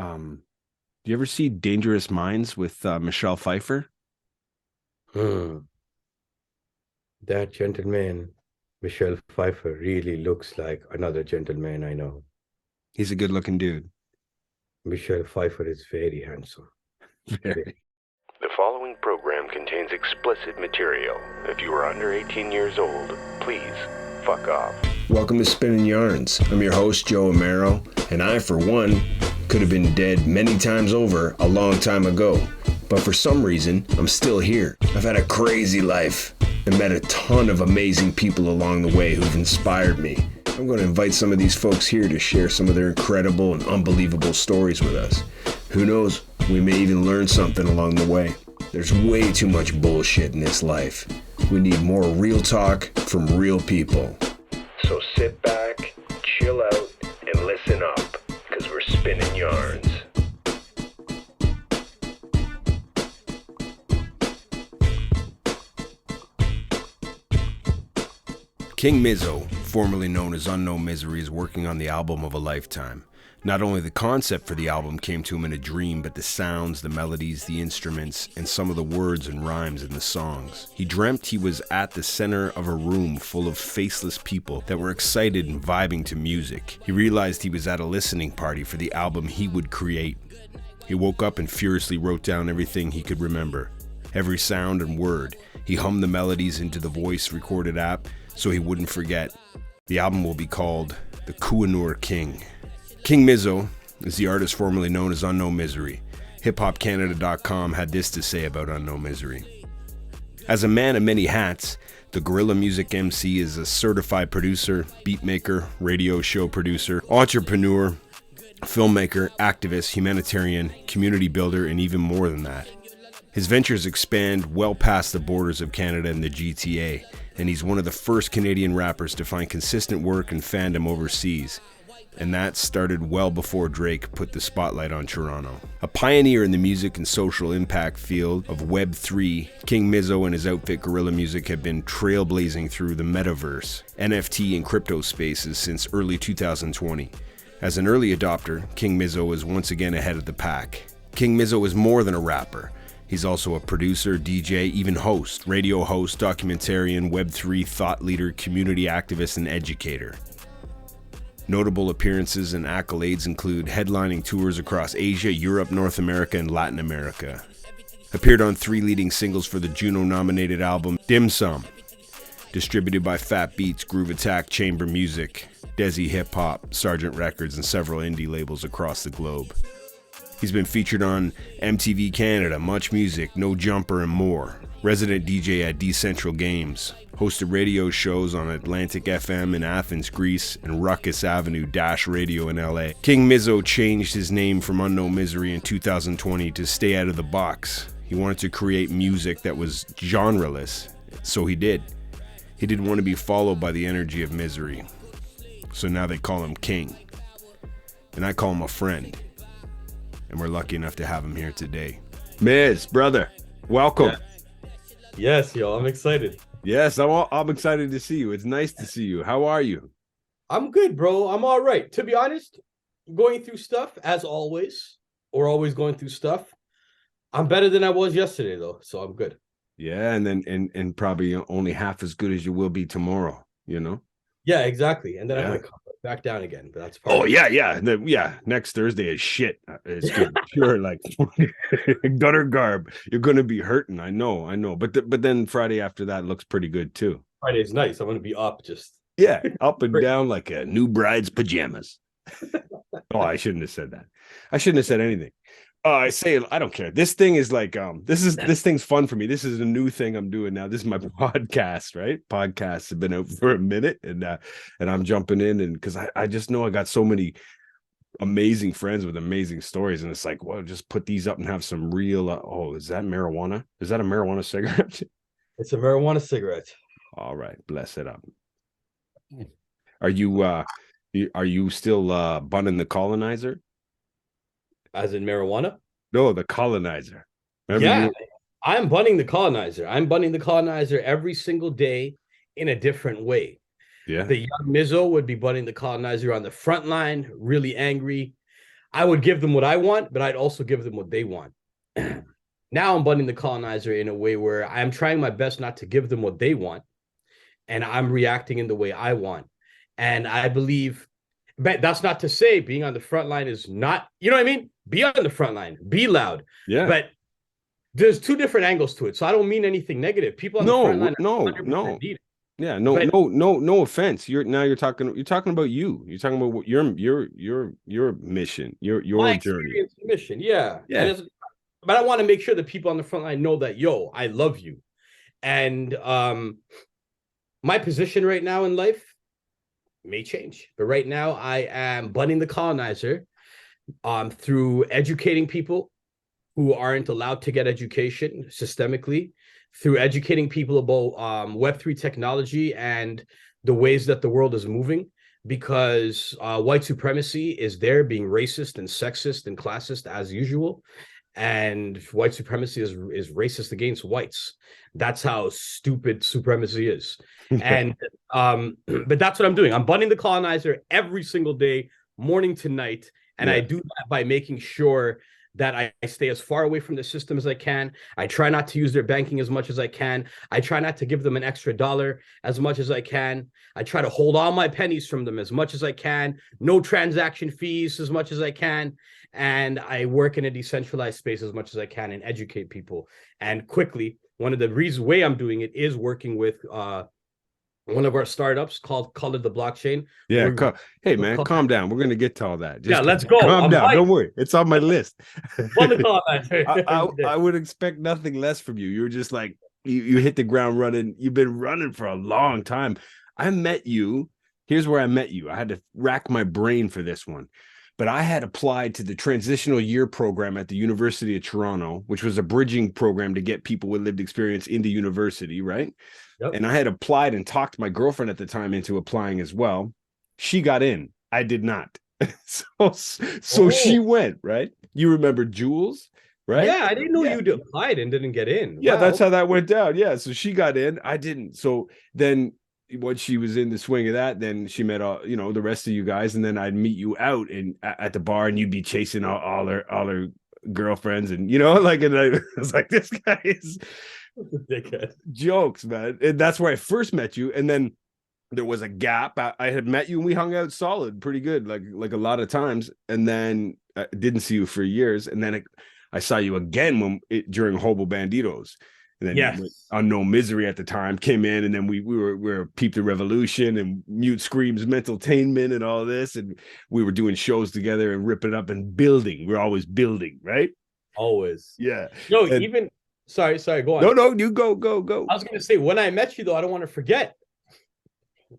Do you ever see Dangerous Minds with Michelle Pfeiffer? Hmm. That gentleman, Michelle Pfeiffer, really looks like another gentleman I know. He's a good-looking dude. Michelle Pfeiffer is very handsome. Very. The following program contains explicit material. If you are under 18 years old, please fuck off. Welcome to Spinnin Yarns. I'm your host, Joe Amaro, and I, for one, could have been dead many times over a long time ago. But for some reason, I'm still here. I've had a crazy life and met a ton of amazing people along the way who've inspired me. I'm going to invite some of these folks here to share some of their incredible and unbelievable stories with us. Who knows, we may even learn something along the way. There's way too much bullshit in this life. We need more real talk from real people. So sit back, chill out, and listen up, because we're spinning yarns. King Mizo, formerly known as Unknown Misery, is working on the album of a lifetime. Not only the concept for the album came to him in a dream, but the sounds, the melodies, the instruments, and some of the words and rhymes in the songs. He dreamt he was at the center of a room full of faceless people that were excited and vibing to music. He realized he was at a listening party for the album he would create. He woke up and furiously wrote down everything he could remember. Every sound and word. He hummed the melodies into the voice recorded app so he wouldn't forget. The album will be called The Kohinoor King. King Mizo is the artist formerly known as Unknown Misery. HipHopCanada.com had this to say about Unknown Misery. As a man of many hats, the Guerrilla Music MC is a certified producer, beatmaker, radio show producer, entrepreneur, filmmaker, activist, humanitarian, community builder, and even more than that. His ventures expand well past the borders of Canada and the GTA, and he's one of the first Canadian rappers to find consistent work and fandom overseas. And that started well before Drake put the spotlight on Toronto. A pioneer in the music and social impact field of Web3, King Mizo and his outfit Guerrilla Music have been trailblazing through the metaverse, NFT, and crypto spaces since early 2020. As an early adopter, King Mizo is once again ahead of the pack. King Mizo is more than a rapper. He's also a producer, DJ, even host, radio host, documentarian, Web3 thought leader, community activist, and educator. Notable appearances and accolades include headlining tours across Asia, Europe, North America, and Latin America. Appeared on 3 leading singles for the Juno-nominated album Dim Sum, distributed by Fat Beats, Groove Attack, Chamber Music, Desi Hip Hop, Sargent Records, and several indie labels across the globe. He's been featured on MTV Canada, Much Music, No Jumper, and more. Resident DJ at Decentral Games. Hosted radio shows on Atlantic FM in Athens, Greece, and Ruckus Avenue Dash Radio in LA. King Mizo changed his name from Unknown Misery in 2020 to stay out of the box. He wanted to create music that was genreless, so he did. He didn't want to be followed by the energy of misery. So now they call him King. And I call him a friend. And we're lucky enough to have him here today. Miz, brother, welcome. Yeah. Yes, yo, I'm excited. Yes, I'm excited to see you. It's nice to see you. How are you? I'm good, bro. I'm all right. To be honest, going through stuff as always, or always going through stuff. I'm better than I was yesterday, though, so I'm good. Yeah, and then and probably only half as good as you will be tomorrow, you know? Yeah, exactly. And then I might come back down again, but that's part Oh, yeah. Next Thursday is shit. It's good. Sure, like gutter garb. You're gonna be hurting. I know. But then Friday after that looks pretty good too. Friday's nice. I'm gonna be up just up and down like a new bride's pajamas. Oh, I shouldn't have said that. I shouldn't have said anything. I don't care. This thing is like this thing's fun for me. This is a new thing I'm doing now. This is my podcast, right? Podcasts have been out for a minute, and I'm jumping in, and because I just know I got so many amazing friends with amazing stories, and it's like, well, just put these up and have some real. Is that marijuana? Is that a marijuana cigarette? It's a marijuana cigarette. All right, bless it up. Are you still bunning the colonizer? As in marijuana? No, the colonizer. I'm bunning the colonizer. I'm bunning the colonizer every single day in a different way. Yeah. The young Mizo would be bunning the colonizer on the front line, really angry. I would give them what I want, but I'd also give them what they want. Now I'm bunning the colonizer in a way where I'm trying my best not to give them what they want, and I'm reacting in the way I want. And I believe, but that's not to say being on the front line is not, you know what I mean? Be on the front line, be loud. Yeah. But there's two different angles to it. So I don't mean anything negative. People on the front line no. need it. Yeah, But no offense. You're talking about you. You're talking about your mission, your journey. Mission, yeah. Yeah. But I want to make sure that people on the front line know that, yo, I love you. And my position right now in life may change. But right now I am bunning the colonizer through educating people who aren't allowed to get education systemically, through educating people about Web3 technology and the ways that the world is moving, because white supremacy is there being racist and sexist and classist as usual. And white supremacy is racist against whites. That's how stupid supremacy is. And but that's what I'm doing. I'm bunning the colonizer every single day, morning to night. And I do that by making sure that I stay as far away from the system as I can. I try not to use their banking as much as I can. I try not to give them an extra dollar as much as I can. I try to hold all my pennies from them as much as I can. No transaction fees as much as I can. And I work in a decentralized space as much as I can and educate people. And quickly, one of the reasons way I'm doing it is working with one of our startups called Candid the Blockchain. Yeah. Hey, man, calm down. We're going to get to all that. Just let's go. Calm down. Don't worry. It's on my list. I would expect nothing less from you. You're just like, you hit the ground running. You've been running for a long time. I met you. Here's where I met you. I had to rack my brain for this one. But I had applied to the transitional year program at the University of Toronto, which was a bridging program to get people with lived experience into university, right? Yep. And I had applied and talked my girlfriend at the time into applying as well. She got in. I did not. So she went, right? You remember Jules, right? Yeah, I didn't know you'd applied and didn't get in. Yeah, that's how that went down. Yeah, so she got in. I didn't. So then once she was in the swing of that, then she met all, the rest of you guys, and then I'd meet you out at the bar, and you'd be chasing all her girlfriends, and and I was like, this guy is jokes, man. And that's where I first met you, and then there was a gap. I had met you, and we hung out solid, pretty good, like a lot of times, and then I didn't see you for years, and then I saw you again during Hobo Banditos. And then Unknown Misery at the time came in, and then we were Peep the Revolution and Mute Screams Mentaltainment and all this, and we were doing shows together and ripping it up and building. We're always building, right? Always. Yeah. No, even sorry, go on. No, you go. I was gonna say, when I met you though, I don't want to forget.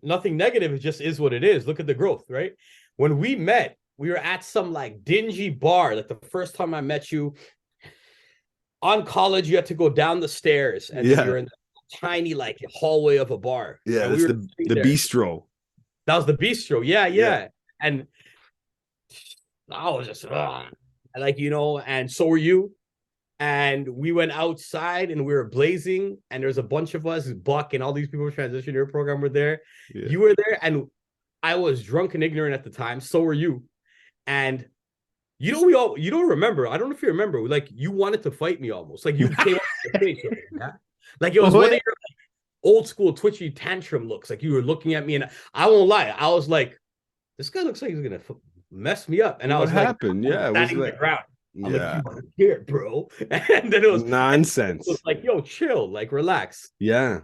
Nothing negative, it just is what it is. Look at the growth, right? When we met, we were at some like dingy bar. Like the first time I met you. On college, you had to go down the stairs, and then you're in the tiny like hallway of a bar. Yeah, that's the bistro. That was the bistro. Yeah. And I was just and so were you. And we went outside, and we were blazing. And there's a bunch of us, Buck, and all these people transition year program were there. Yeah. You were there, and I was drunk and ignorant at the time. So were you, and. You don't remember. I don't know if you remember. Like you wanted to fight me almost. Like you came up to the face. Yeah? Like it was one of your old school twitchy tantrum looks. Like you were looking at me, and I won't lie. I was like, this guy looks like he's gonna mess me up. And I was happened? Like, yeah, it was like, the ground. I'm like, you here, bro. And then it was nonsense. It was like, yo, chill, like relax. Yeah.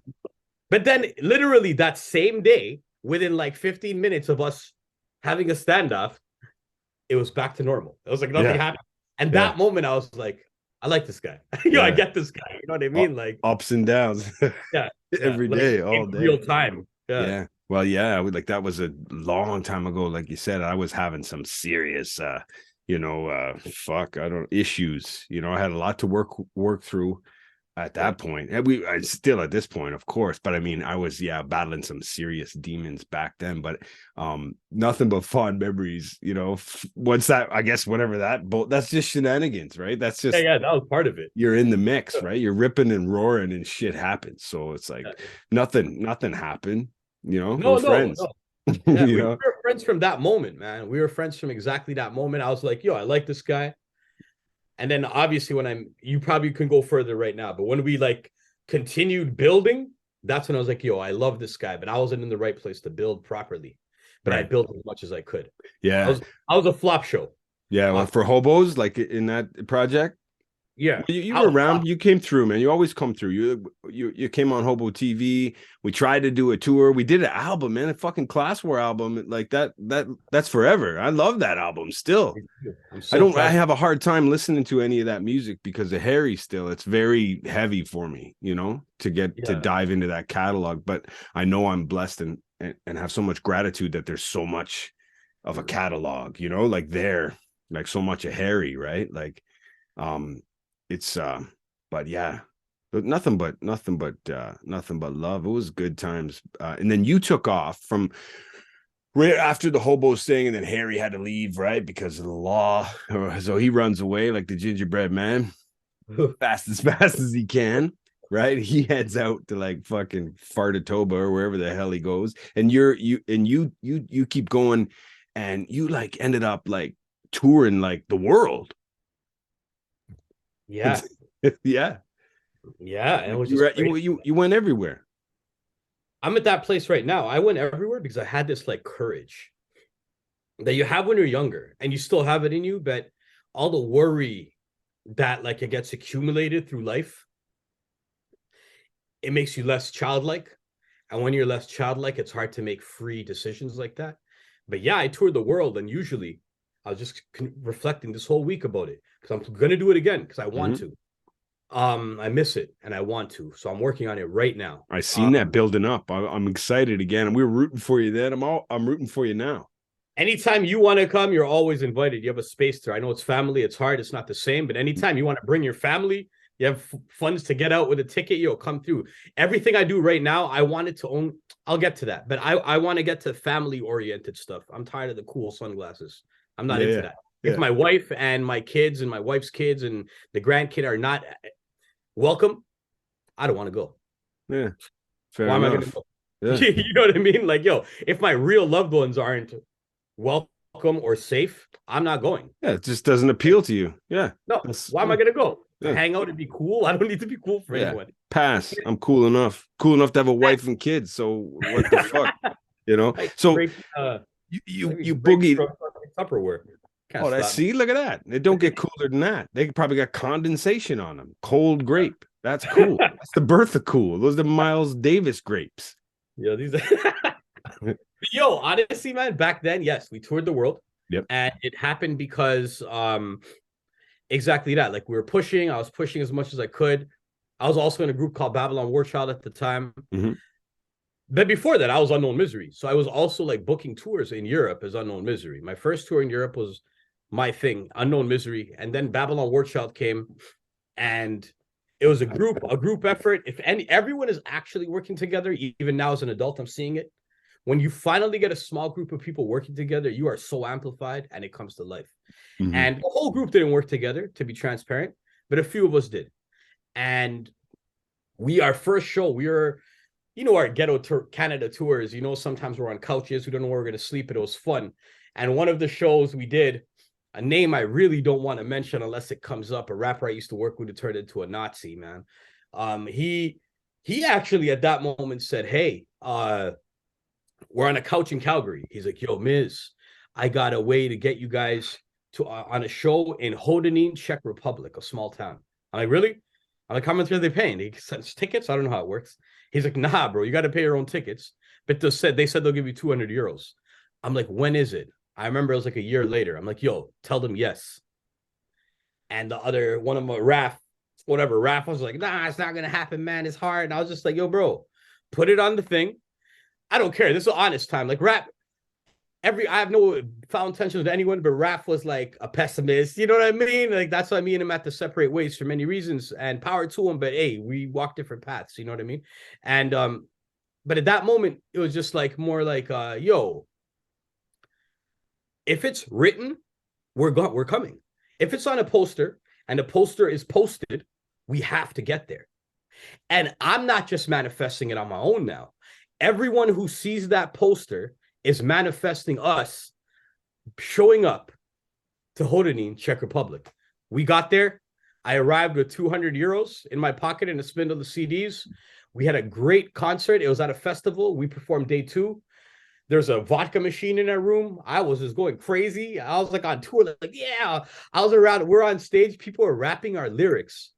But then literally that same day, within like 15 minutes of us having a standoff, it was back to normal. It was like nothing happened. And that moment, I was like, I like this guy. I get this guy. You know what I mean? Like ups and downs. Every day, all day. Real time. Yeah. Well, like that was a long time ago. Like you said, I was having some serious, issues. I had a lot to work through at that point. And I still at this point, of course, but I mean, I was battling some serious demons back then, but nothing but fond memories, once that, I guess, whatever that's just shenanigans, right? That's just that was part of it. You're in the mix, right? You're ripping and roaring and shit happens. So it's like nothing happened, we're friends. Yeah, You we know? were friends from that moment, man. We were friends from exactly that moment. I was like, yo, I like this guy. And then obviously you probably can go further right now, but when we like continued building, that's when I was like, yo, I love this guy, but I wasn't in the right place to build properly. But I Right. built as much as I could. I Yeah. was I was a flop show. Yeah. Well, for hobos, like in that project. Yeah. You I were was around. flop. You came through, man. You always come through. You came on Hobo TV. We tried to do a tour. We did an album, man, a fucking Class War album. Like that's forever. I love that album still. I'm I so don't. I proud. have a hard time listening to any of that music because of Harry. Still, it's very heavy for me, to get to Yeah. dive into that catalog. But I know I'm blessed and have so much gratitude that there's so much of a catalog, like so much of Harry, right? Like, it's but yeah, but nothing but love. It was good times. And then you took off from right after the hobos thing, and then Harry had to leave, right, because of the law. So he runs away like the gingerbread man fast as he can, right? He heads out to like fucking Fartatoba or wherever the hell he goes, and you keep going, and you like ended up like touring like the world. Yeah. Yeah. Yeah. And it Like was you just were great. you went everywhere. I'm at that place right now. I went everywhere because I had this like courage that you have when you're younger and you still have it in you, but all the worry that like it gets accumulated through life, it makes you less childlike. And when you're less childlike, it's hard to make free decisions like that. But yeah, I toured the world, and usually I was just reflecting this whole week about it because I'm gonna do it again because I want to. I miss it and I want to, so I'm working on it right now. I seen that building up. I'm excited again, and we were rooting for you then. I'm rooting for you now. Anytime you want to come, you're always invited. You have a space there. I know it's family, it's hard, it's not the same, but anytime you want to bring your family, you have funds to get out with a ticket, you'll come through. Everything I do right now, I wanted to own. I'll get to that, but I want to get to family oriented stuff. I'm tired of the cool sunglasses. I'm not into that. If my wife and my kids and my wife's kids and the grandkid are not welcome, I don't want to go. Yeah. Fair Why am I enough. going to go? Yeah. You know what I mean? Like, yo, if my real loved ones aren't welcome or safe, I'm not going. Yeah, it just doesn't appeal to you. Yeah. No. Why am I going to go? Yeah. Hang out and be cool? I don't need to be cool for anyone. Pass. I'm cool enough. Cool enough to have a wife and kids. So what the fuck? So Great, you boogied. Tupperware. See, look at that. They don't get cooler than that. They probably got condensation on them. Cold grape. That's cool. That's the birth of cool. Those are the Miles Davis grapes. Yeah, these yo, honestly, man, back then, yes, we toured the world. Yep. And it happened because exactly that. Like, we were pushing, I was pushing as much as I could. I was also in a group called Babylon War Child at the time. Mm-hmm. But before that, I was Unknown Misery. So I was also like booking tours in Europe as Unknown Misery. My first tour in Europe was my thing, Unknown Misery. And then Babylon War Child came, and it was a group effort. Everyone is actually working together, even now as an adult, I'm seeing it. When you finally get a small group of people working together, you are so amplified and it comes to life. Mm-hmm. And the whole group didn't work together, to be transparent, but a few of us did. And our first show, we were, our ghetto Canada tours, sometimes we're on couches, we don't know where we're going to sleep, but it was fun. And one of the shows we did, a name I really don't want to mention unless it comes up, a rapper I used to work with who turned into a Nazi, man. He actually at that moment said, hey, we're on a couch in Calgary. He's like, yo, Miz, I got a way to get you guys to on a show in Hodonín, Czech Republic, a small town. I'm like, really? I'm like, how much are they paying? He sends tickets? I don't know how it works. He's like, nah, bro, you got to pay your own tickets. But they said they'll give you 200 euros. I'm like, when is it? I remember it was like a year later. I'm like, yo, tell them yes. And the other one of my Raph was like, nah, it's not going to happen, man. It's hard. And I was just like, yo, bro, put it on the thing. I don't care. This is an honest time. Like Raph, I have no foul intentions with anyone, but Raph was like a pessimist. You know what I mean? Like, that's why me and him had to separate ways for many reasons, and power to him. But hey, we walk different paths. You know what I mean? And, but at that moment, it was just like more like, yo, if it's written, we're coming. If it's on a poster and the poster is posted, we have to get there. And I'm not just manifesting it on my own now. Everyone who sees that poster is manifesting us showing up to Hodonín, Czech Republic. We got there. I arrived with 200 euros in my pocket and a spin of the CDs. We had a great concert. It was at a festival. We performed day 2. There's a vodka machine in our room. I was just going crazy. I was like on tour, like, yeah. I was around. We're on stage. People are rapping our lyrics.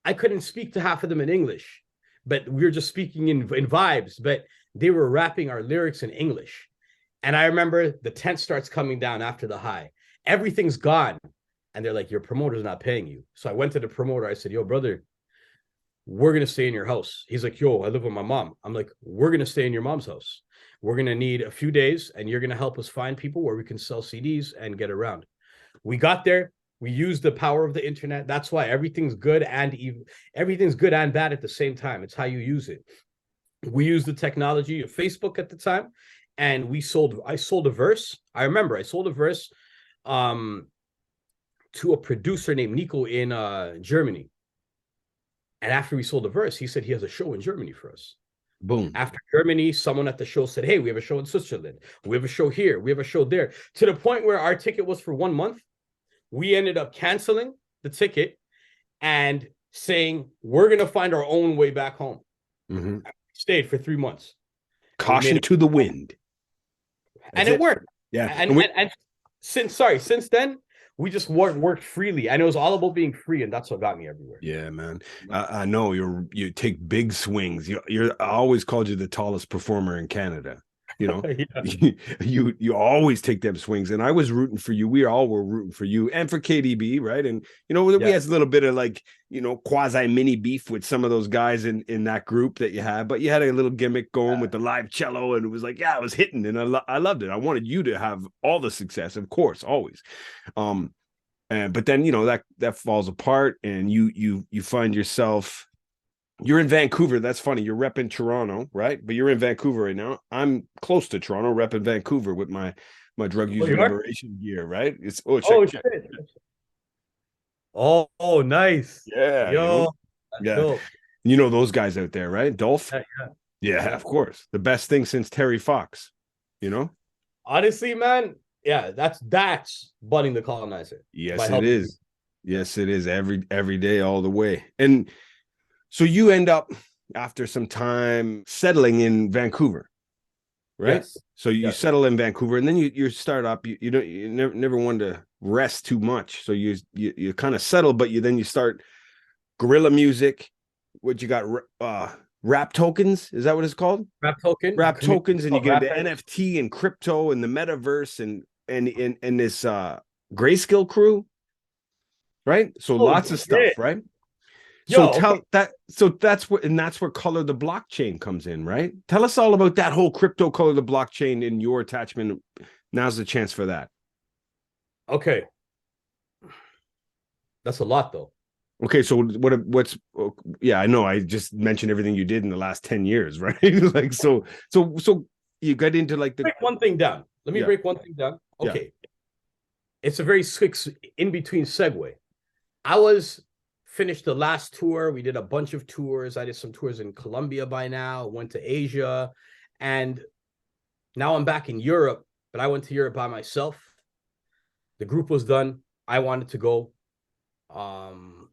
I couldn't speak to half of them in English, but we were just speaking in vibes, but they were rapping our lyrics in English. And I remember the tent starts coming down after the high. Everything's gone. And they're like, your promoter's not paying you. So I went to the promoter. I said, yo, brother, we're going to stay in your house. He's like, yo, I live with my mom. I'm like, we're going to stay in your mom's house. We're going to need a few days and you're going to help us find people where we can sell CDs and get around. We got there. We used the power of the internet. That's why everything's good and evil. Everything's good and bad at the same time. It's how you use it. We used the technology of Facebook at the time, and I sold a verse. I remember I sold a verse to a producer named Nico in Germany. And after we sold the verse, he said he has a show in Germany for us. Boom. After Germany, someone at the show said, hey, we have a show in Switzerland. We have a show here. We have a show there. To the point where our ticket was for 1 month. We ended up canceling the ticket and saying, we're going to find our own way back home. Mm-hmm. We stayed for 3 months. Caution to the wind. And it worked. Yeah. And since then, we just worked freely. And it was all about being free. And that's what got me everywhere. Yeah, man. I know you take big swings. I always called you the tallest performer in Canada. You know, yeah. you always take them swings, and I was rooting for you. We all were rooting for you and for KDB, right? And you know, we had a little bit of like, you know, quasi mini beef with some of those guys in that group that you had, but you had a little gimmick going with the live cello, and it was like, yeah, I was hitting, and I loved it. I wanted you to have all the success, of course, always. But then you know that falls apart, and you find yourself. You're in Vancouver. That's funny. You're repping Toronto, right? But you're in Vancouver right now. I'm close to Toronto, repping Vancouver with my drug user liberation gear, right? It's check. Oh, nice. Yeah. Yo, yeah. Dope. You know those guys out there, right? Dolph? Yeah, of course. The best thing since Terry Fox, you know? Honestly, man, yeah, that's Bun The Colonizer. Yes, it is. Yes, it is. Every day, all the way. And so you end up after some time settling in Vancouver, right? Yes. So you settle in Vancouver, and then you start up. You never wanted to rest too much, so you kind of settle, but you start guerrilla music. What you got? Rap tokens? Is that what it's called? Rap tokens, and you get into NFT and crypto and the metaverse and this Grayscale crew, right? So lots of stuff, right? So that's where Color the Blockchain comes in, right? Tell us all about that whole crypto Color the Blockchain and your attachment. Now's the chance for that. Okay. That's a lot though. Okay, so what's I know I just mentioned everything you did in the last 10 years, right? Like so you got into like the break one thing down. Let me break one thing down. Okay. Yeah. It's a very quick in between segue. Finished the last tour. We did a bunch of tours. I did some tours in Colombia by now, went to Asia, and now I'm back in Europe, but I went to Europe by myself. The group was done. I wanted to go. And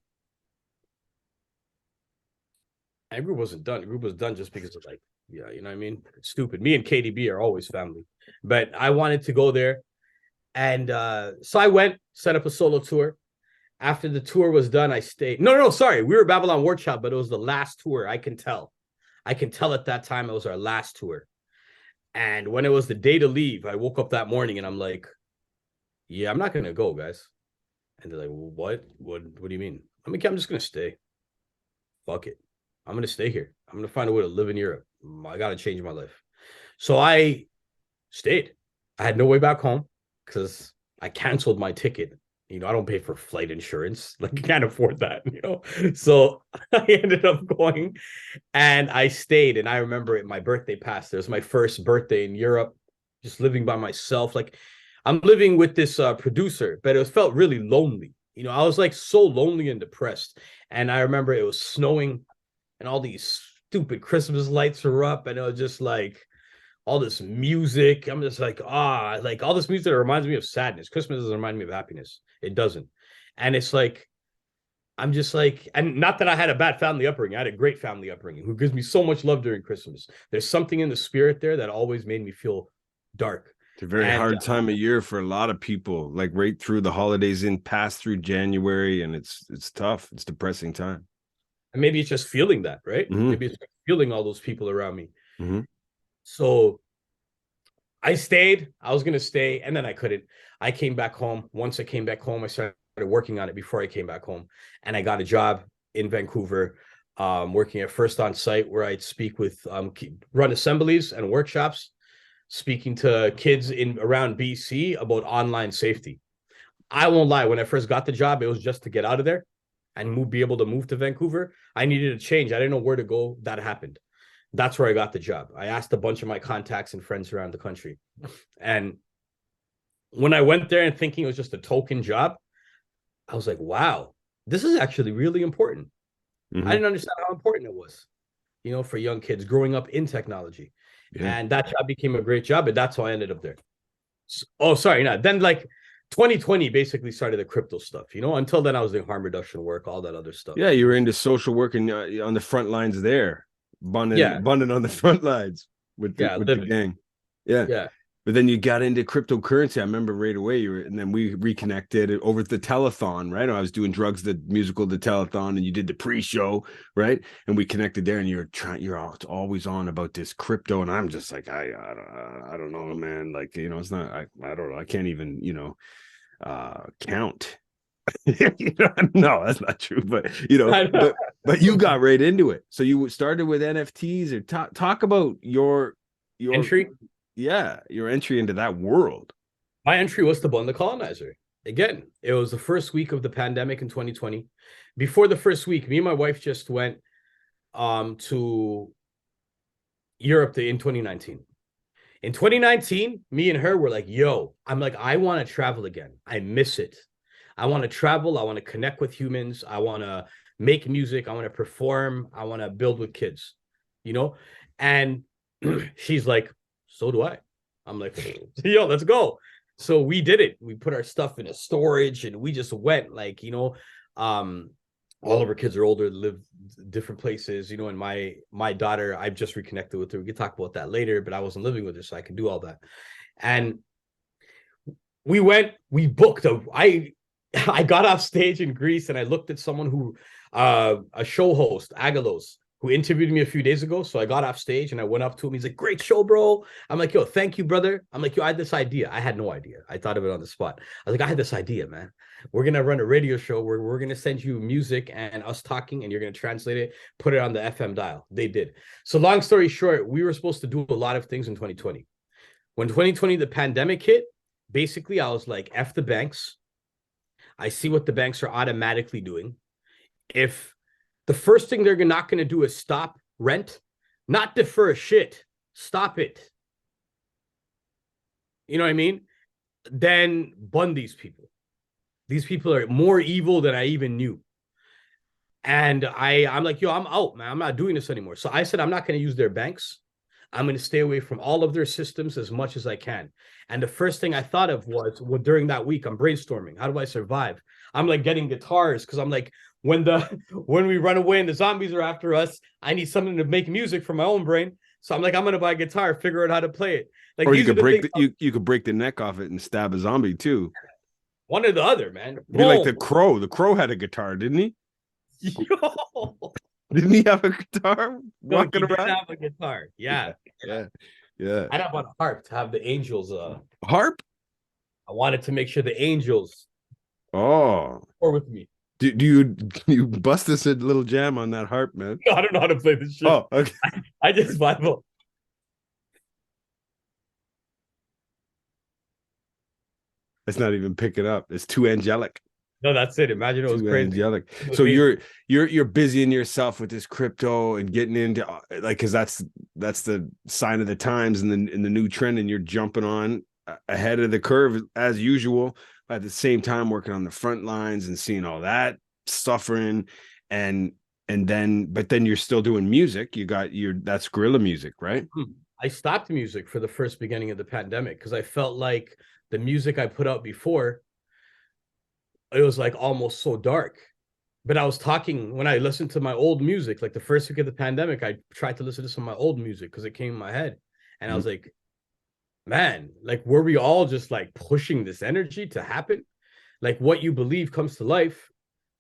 the group wasn't done. The group was done just because of like, yeah, you know what I mean? It's stupid. Me and KDB are always family, but I wanted to go there. And so I went, set up a solo tour. After the tour was done, I stayed. No, sorry. We were Babylon Workshop, but it was the last tour. I can tell at that time it was our last tour. And when it was the day to leave, I woke up that morning and I'm like, yeah, I'm not going to go, guys. And they're like, what? What do you mean? I'm just going to stay. Fuck it. I'm going to stay here. I'm going to find a way to live in Europe. I got to change my life. So I stayed. I had no way back home because I canceled my ticket. You know, I don't pay for flight insurance. Like, I can't afford that, you know? So I ended up going and I stayed. And I remember my birthday passed. It was my first birthday in Europe, just living by myself. Like, I'm living with this producer, but it felt really lonely. You know, I was like so lonely and depressed. And I remember it was snowing and all these stupid Christmas lights were up. And it was just like, all this music. I'm just like, like all this music that reminds me of sadness. Christmas doesn't remind me of happiness. It doesn't. And it's like, I'm just like, and not that I had a bad family upbringing. I had a great family upbringing who gives me so much love during Christmas. There's something in the spirit there that always made me feel dark. It's a very hard time of year for a lot of people, like right through the holidays in past through January. And it's tough. It's depressing time. And maybe it's just feeling that, right? Mm-hmm. Maybe it's feeling all those people around me. Mm-hmm. So I stayed. I was going to stay, and then I couldn't. I came back home. Once I came back home, I started working on it before I came back home. And I got a job in Vancouver, working at First On Site, where I'd speak with, run assemblies and workshops, speaking to kids in around BC about online safety. I won't lie. When I first got the job, it was just to get out of there and be able to move to Vancouver. I needed a change. I didn't know where to go. That happened. That's where I got the job. I asked a bunch of my contacts and friends around the country. And when I went there and thinking it was just a token job, I was like, wow, this is actually really important. Mm-hmm. I didn't understand how important it was, for young kids growing up in technology. Yeah. And that job became a great job. And that's how I ended up there. Then like 2020 basically started the crypto stuff. Until then I was doing harm reduction work, all that other stuff. Yeah, you were into social work and on the front lines there. Bunning on the front lines with the gang. Yeah. But then you got into cryptocurrency. I remember right away and then we reconnected over the telethon, right? I was doing Drugs, the musical, the telethon, and you did the pre-show, right? And we connected there, and you're always on about this crypto, and I'm just like, I don't know, man. Like, it's not, I don't know. I can't even, count. No, that's not true. But but you got right into it. So you started with NFTs, or talk about your entry. Yeah, your entry into that world. My entry was to Bun The Colonizer. Again, it was the first week of the pandemic in 2020. Before the first week, me and my wife just went to Europe in 2019. In 2019, me and her were like, I want to travel again. I miss it. I want to travel. I want to connect with humans. I want to make music. I want to perform. I want to build with kids, And she's like, so do I. I'm like, let's go. So we did it. We put our stuff in a storage and we just went all of our kids are older, live different places, and my daughter, I've just reconnected with her. We can talk about that later, but I wasn't living with her, so I could do all that. And we booked I got off stage in Greece and I looked at someone who, a show host, Agalos, who interviewed me a few days ago. So I got off stage and I went up to him. He's like, great show, bro. I'm like, thank you, brother. I'm like, I had this idea. I had no idea. I thought of it on the spot. I was like, I had this idea, man. We're going to run a radio show where we're going to send you music and us talking, and you're going to translate it, put it on the FM dial. They did. So long story short, we were supposed to do a lot of things in 2020. When 2020, the pandemic hit, basically I was like, F the banks. I see what the banks are automatically doing. If the first thing they're not going to do is stop rent, not defer shit, stop it. You know what I mean? Then bun these people. These people are more evil than I even knew. And I'm like, I'm out, man. I'm not doing this anymore. So I said, I'm not going to use their banks. I'm going to stay away from all of their systems as much as I can. And the first thing I thought of was, during that week, I'm brainstorming. How do I survive? I'm like getting guitars because I'm like, when we run away and the zombies are after us, I need something to make music for my own brain. So I'm like, I'm gonna buy a guitar, figure out how to play it. Like, or you could you could break the neck off it and stab a zombie too. One or the other, man. Be like the Crow. The Crow had a guitar, didn't he? Yo. Didn't he have a guitar walking around? Did have a guitar. Yeah. I'd have on a harp to have the angels. Harp? I wanted to make sure the angels. Or with me. Do you bust us a little jam on that harp, man? No, I don't know how to play this shit. Oh, okay. I just vibe. It's not even picking up. It's too angelic. No, that's it. Imagine it was too crazy. Angelic. So you're busying yourself with this crypto and getting into because that's the sign of the times and the new trend, and you're jumping on ahead of the curve as usual. At the same time, working on the front lines and seeing all that suffering, but then you're still doing music. That's guerrilla music, right? I stopped music for the first beginning of the pandemic because I felt like the music I put out before, it was like almost so dark. But I was talking when I listened to my old music, like the first week of the pandemic, I tried to listen to some of my old music because it came in my head. And I was like, man, like, were we all just like pushing this energy to happen? Like, what you believe comes to life,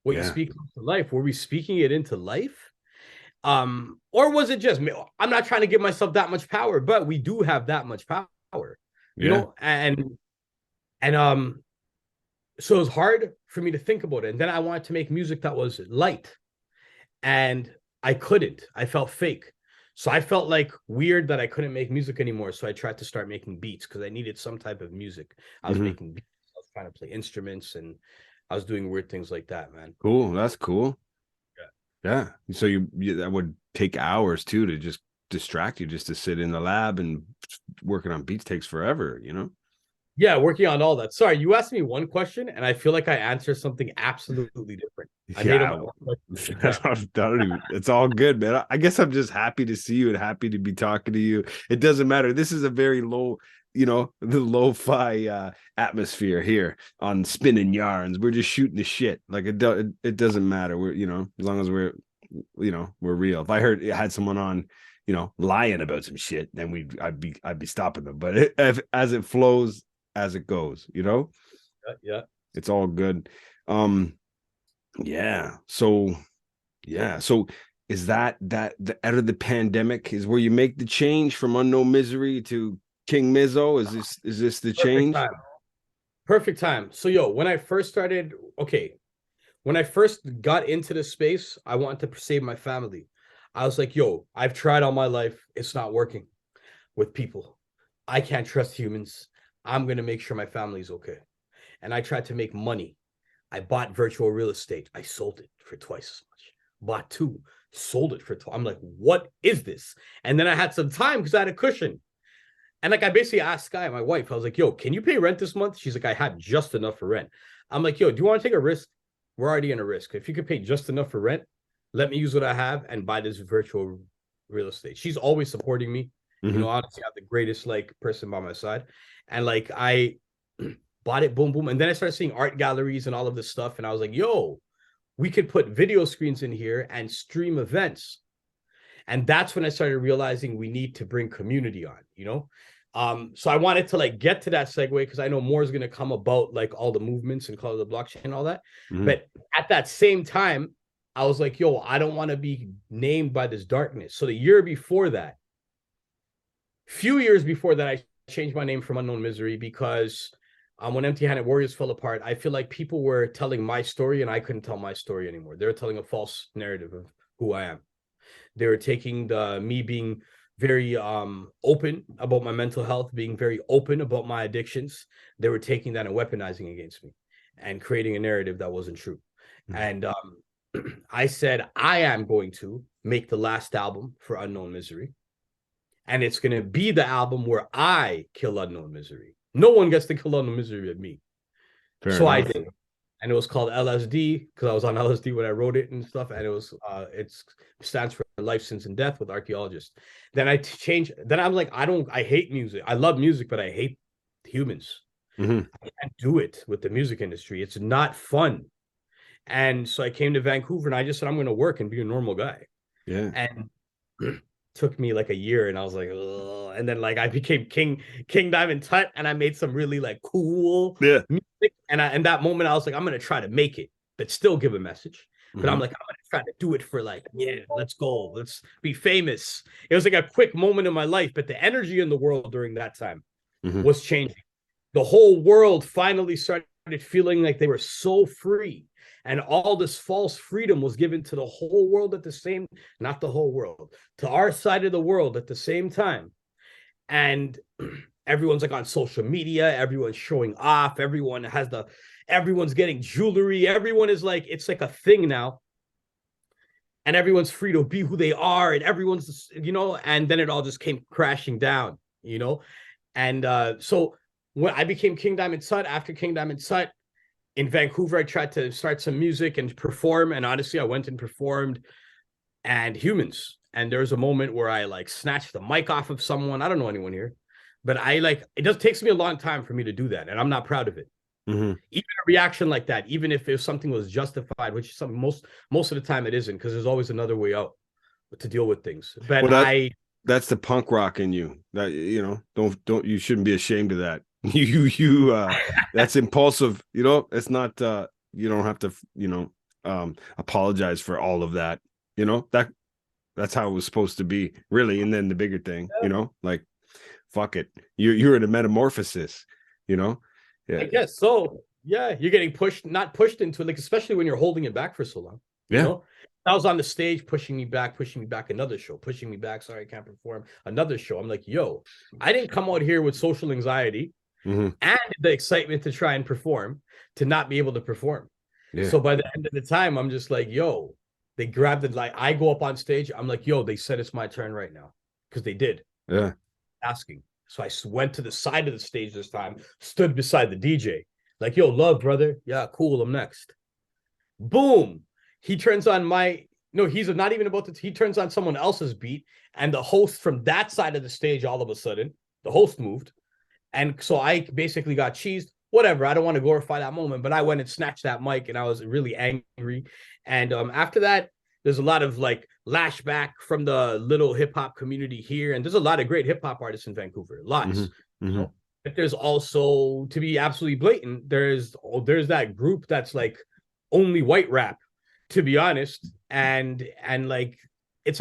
what you speak comes to life. Were we speaking it into life? Or was it just me? I'm not trying to give myself that much power, but we do have that much power, you know, and so it was hard for me to think about it. And then I wanted to make music that was light, and I couldn't. I felt fake. So I felt like weird that I couldn't make music anymore. So I tried to start making beats because I needed some type of music. I was making beats, I was trying to play instruments, and I was doing weird things like that, man. Cool. That's cool. Yeah. Yeah. So you that would take hours too to just distract you, just to sit in the lab, and working on beats takes forever, you know? Yeah, working on all that. Sorry, you asked me one question, and I feel like I answered something absolutely different. It's all good, man. I guess I'm just happy to see you and happy to be talking to you. It doesn't matter. This is a very low, you know, the lo-fi atmosphere here on Spinning Yarns. We're just shooting the shit. Like it doesn't matter. We're, you know, as long as we're real. If I had someone on, you know, lying about some shit, then I'd be stopping them. But as it flows, as it goes, you know. Yeah, it's all good. Yeah. So is that the out of the pandemic is where you make the change from Unknown Misery to King Mizo? Is this the change? Perfect time. So when I first got into this space, I wanted to save my family. I was like, I've tried all my life. It's not working with people. I can't trust humans. I'm going to make sure my family's okay. And I tried to make money. I bought virtual real estate. I sold it for twice as much. Bought 2, sold it for 2. I'm like, what is this? And then I had some time because I had a cushion. And like, I basically asked Sky, my wife, I was like, can you pay rent this month? She's like, I have just enough for rent. I'm like, do you want to take a risk? We're already in a risk. If you could pay just enough for rent, let me use what I have and buy this virtual real estate. She's always supporting me. You know, honestly, I'm the greatest like person by my side. And like, I bought it, boom, boom. And then I started seeing art galleries and all of this stuff. And I was like, we could put video screens in here and stream events. And that's when I started realizing we need to bring community on, you know? So I wanted to like get to that segue because I know more is going to come about like all the movements and color the blockchain and all that. But at that same time, I was like, I don't want to be named by this darkness. So the year before that, few years before that, I changed my name from Unknown Misery because when Empty Handed Warriors fell apart, I feel like people were telling my story and I couldn't tell my story anymore. They were telling a false narrative of who I am. They were taking me being very open about my mental health, being very open about my addictions. They were taking that and weaponizing against me and creating a narrative that wasn't true. And I said, I am going to make the last album for Unknown Misery. And it's going to be the album where I kill Unknown Misery. No one gets to kill Unknown Misery but me. Fair enough. I did. And it was called LSD because I was on LSD when I wrote it and stuff. And it was, it stands for Life, Sins, and Death with Archaeologists. Then I changed. Then I'm like, I hate music. I love music, but I hate humans. I can't do it with the music industry. It's not fun. And so I came to Vancouver and I just said, I'm going to work and be a normal guy. Yeah. And took me like a year and I was like, ugh. And then like I became King Diamond Tut and I made some really like cool music. And that moment I was like, I'm going to try to make it, but still give a message. But I'm like, I'm going to try to do it for like, let's go. Let's be famous. It was like a quick moment in my life, but the energy in the world during that time was changing. The whole world finally started feeling like they were so free. And all this false freedom was given to the whole world at the same, not the whole world, to our side of the world at the same time. And everyone's like on social media, everyone's showing off, everyone's getting jewelry, everyone is like, it's like a thing now. And everyone's free to be who they are, and everyone's, you know, and then it all just came crashing down, you know. And so when I became King Diamond Tut, after King Diamond Tut, in Vancouver, I tried to start some music and perform. And honestly, I went and performed and Humans. and there was a moment where I like snatched the mic off of someone. I don't know anyone here, but it takes me a long time for me to do that, and I'm not proud of it. Mm-hmm. Even a reaction like that, even if something was justified, which is something most of the time it isn't, because there's always another way out to deal with things. But that's the punk rock in you. That, you know, don't you shouldn't be ashamed of that. That's impulsive. You know, it's not. You don't have to. You know, apologize for all of that. You know, that's how it was supposed to be, really. And then the bigger thing, you know, like, fuck it. You're in a metamorphosis. You know. Yeah. I guess so. Yeah, you're getting not pushed into it, like, especially when you're holding it back for so long. Yeah. You know? I was on the stage pushing me back, another show, pushing me back. Sorry, I can't perform. Another show. I'm like, yo, I didn't come out here with social anxiety and the excitement to try and perform to not be able to perform. Yeah. So by the end of the time, I'm just like, yo, they grabbed it. Like, I go up on stage. I'm like, yo, they said it's my turn right now, because they did. Yeah. Asking. So I went to the side of the stage this time, stood beside the DJ, like, yo, love, brother. Yeah, cool. I'm next. Boom. He turns on he's not even about to, he turns on someone else's beat. And the host from that side of the stage, all of a sudden, the host moved. And so I basically got cheesed. Whatever. I don't want to glorify that moment, but I went and snatched that mic, and I was really angry. And after that, there's a lot of like lashback from the little hip hop community here. And there's a lot of great hip hop artists in Vancouver. Lots. Mm-hmm. You know? But there's also, to be absolutely blatant, there's that group that's like only white rap, to be honest. And like, it's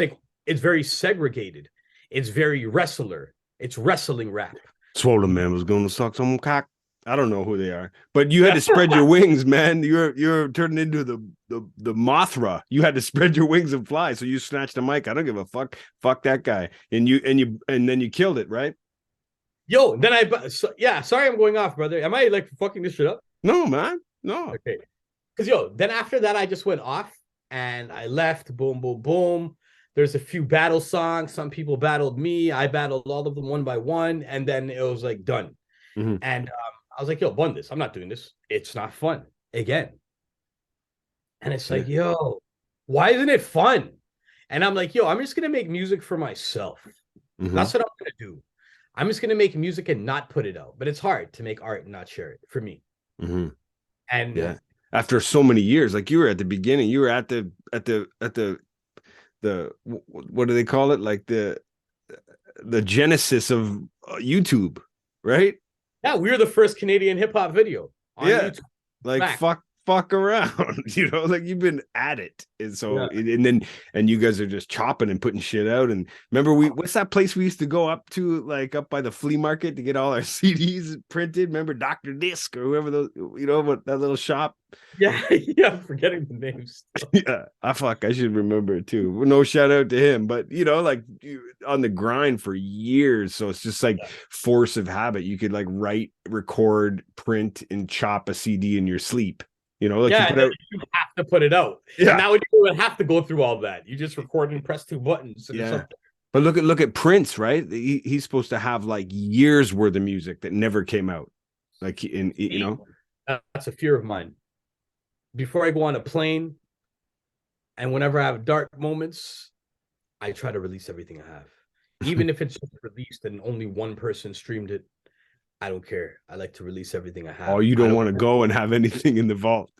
very segregated. It's very wrestler. It's wrestling rap. Swollen Man was going to suck some cock. I don't know who they are, but you had to spread your wings, man. You're turning into the Mothra. You had to spread your wings and fly. So you snatched the mic. I don't give a fuck. Fuck that guy. And then you killed it, right? Yo, then sorry, I'm going off, brother. Am I like fucking this shit up? No, man. No. Okay. Because then after that, I just went off and I left. Boom, boom, boom. There's a few battle songs. Some people battled me. I battled all of them one by one, and then it was like done. Mm-hmm. And I was like, yo, Bun this. I'm not doing this. It's not fun again. And it's like, yo, why isn't it fun? And I'm like, yo, I'm just going to make music for myself. Mm-hmm. That's what I'm going to do. I'm just going to make music and not put it out. But it's hard to make art and not share it for me. Mm-hmm. And yeah, after so many years, like you were at the beginning, you were at the what do they call it? Like the genesis of YouTube, right? Yeah, we were the first Canadian hip hop video on YouTube. Like Back. fuck around, you know, like you've been at it. And so and you guys are just chopping and putting shit out. And remember, what's that place we used to go up to, like up by the flea market to get all our CDs printed? Remember Dr. Disc or whoever those, you know, what that little shop? Yeah, I'm forgetting the names. Yeah, I should remember it too. No shout out to him, but you know, like on the grind for years. So it's just like force of habit. You could like write, record, print, and chop a CD in your sleep. You know, like you have to put it out. Yeah. And now you don't have to go through all that. You just record and press two buttons. But look at Prince, right? He's supposed to have like years worth of music that never came out. Like, you know, that's a fear of mine. Before I go on a plane, and whenever I have dark moments, I try to release everything I have, even if it's just released and only one person streamed it. I don't care. I like to release everything I have. Oh, you don't want to go and have anything in the vault.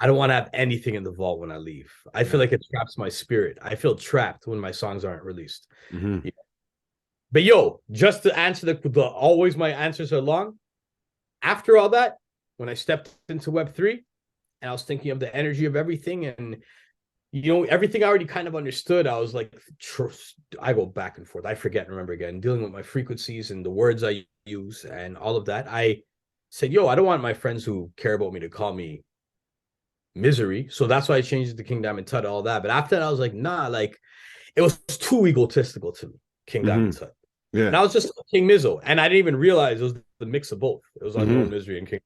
I don't want to have anything in the vault when I leave. I feel like it traps my spirit. I feel trapped when my songs aren't released. Mm-hmm. Yeah. But yo, just to answer always my answers are long. After all that, when I stepped into Web3 and I was thinking of the energy of everything, and you know, everything I already kind of understood, I was like, I go back and forth. I forget and remember again, dealing with my frequencies and the words I use and all of that. I said, yo, I don't want my friends who care about me to call me Misery. So that's why I changed it to King Diamond Tut, all that. But after that, I was like, nah, like it was too egotistical to me, King Diamond Tut. Yeah. And I was just King Mizo. And I didn't even realize it was the mix of both. It was Unknown Misery and King.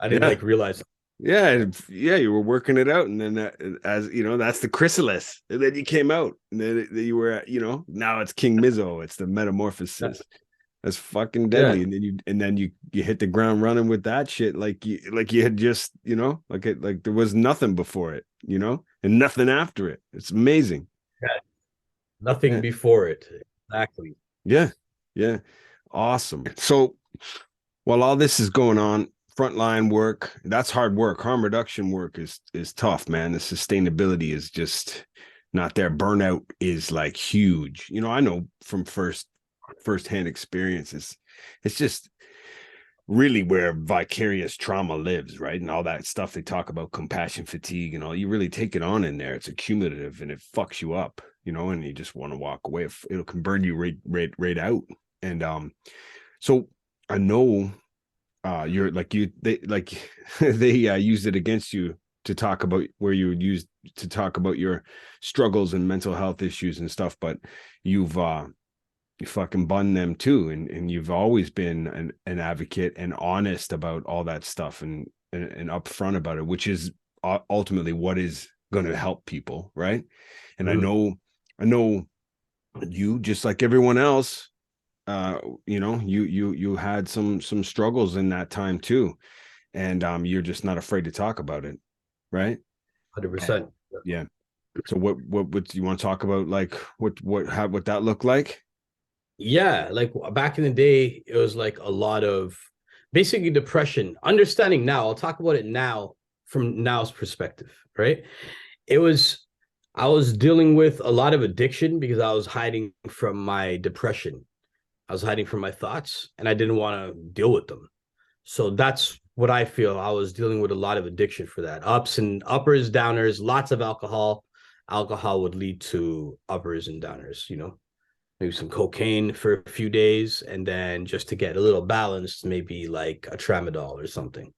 I didn't realize. Yeah, you were working it out, and then as you know, that's the chrysalis. And then you came out, and then you were, you know, now it's King Mizo. It's the metamorphosis. Yeah. That's fucking deadly. Yeah. And then you hit the ground running with that shit, like you had just, you know, like there was nothing before it, you know, and nothing after it. It's amazing. Yeah. Nothing before it. Exactly. Yeah. Yeah. Awesome. So while all this is going on, frontline work, that's hard work. Harm reduction work is tough, man. The sustainability is just not there. Burnout is like huge. You know, I know from firsthand experiences. It's just really where vicarious trauma lives, right? And all that stuff they talk about, compassion fatigue and all, you really take it on in there. It's accumulative and it fucks you up, you know, and you just want to walk away. It can burn you right out. And so I know you're like they used it against you to talk about where you would use to talk about your struggles and mental health issues and stuff, but you've you fucking bun them too, and you've always been an advocate and honest about all that stuff and upfront about it, which is ultimately what is going to help people, right? And I know you, just like everyone else, you know, you had some struggles in that time too, and you're just not afraid to talk about it, right? 100%. Yeah. So what do you want to talk about, like what that looked like? Yeah, like back in the day, it was like a lot of basically depression. Understanding now, I'll talk about it now from now's perspective, right? I was dealing with a lot of addiction because I was hiding from my depression. I was hiding from my thoughts and I didn't want to deal with them. So that's what I feel. I was dealing with a lot of addiction for that. Uppers, downers, lots of alcohol. Alcohol would lead to uppers and downers, you know. Maybe some cocaine for a few days, and then just to get a little balanced, maybe like a tramadol or something,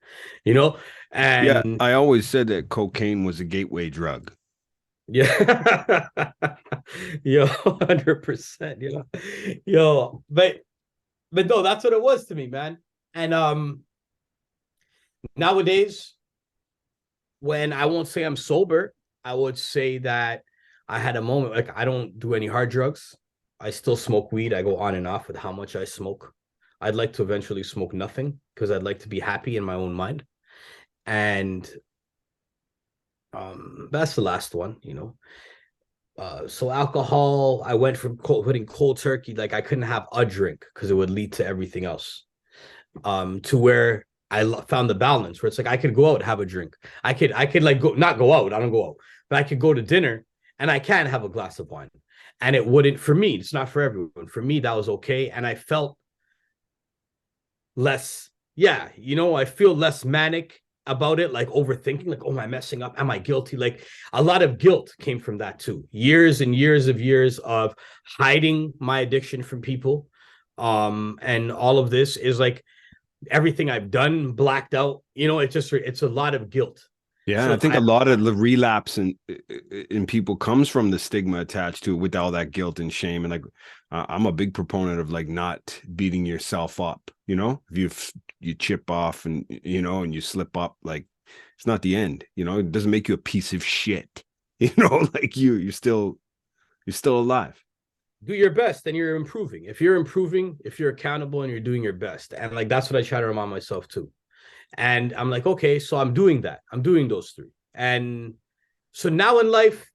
you know? Yeah, And I always said that cocaine was a gateway drug. yeah, yo, 100%, yo, but no, that's what it was to me, man. And nowadays, when I won't say I'm sober, I would say that I had a moment, like I don't do any hard drugs. I still smoke weed. I go on and off with how much I smoke. I'd like to eventually smoke nothing because I'd like to be happy in my own mind. And that's the last one, you know. So alcohol, I went from putting cold turkey, like I couldn't have a drink because it would lead to everything else. To where I found the balance where it's like I could go out, have a drink. I could like go, not go out. I don't go out, but I could go to dinner and I can have a glass of wine. And it wouldn't, for me, it's not for everyone. For me, that was okay. And I felt less, yeah, you know, I feel less manic about it, like overthinking, like, oh, am I messing up? Am I guilty? Like a lot of guilt came from that too. Years and years of hiding my addiction from people. And all of this is like everything I've done blacked out, you know, it's a lot of guilt. Yeah, So I think a lot of the relapse in people comes from the stigma attached to it, with all that guilt and shame. And like, I'm a big proponent of like not beating yourself up. You know, if you chip off and you know, and you slip up, like it's not the end. You know, it doesn't make you a piece of shit. You know, like you're still alive. do your best and you're improving. If you're improving, if you're accountable and you're doing your best. And like that's what I try to remind myself too. And I'm like, okay, so I'm doing that. I'm doing those three. And so now in life,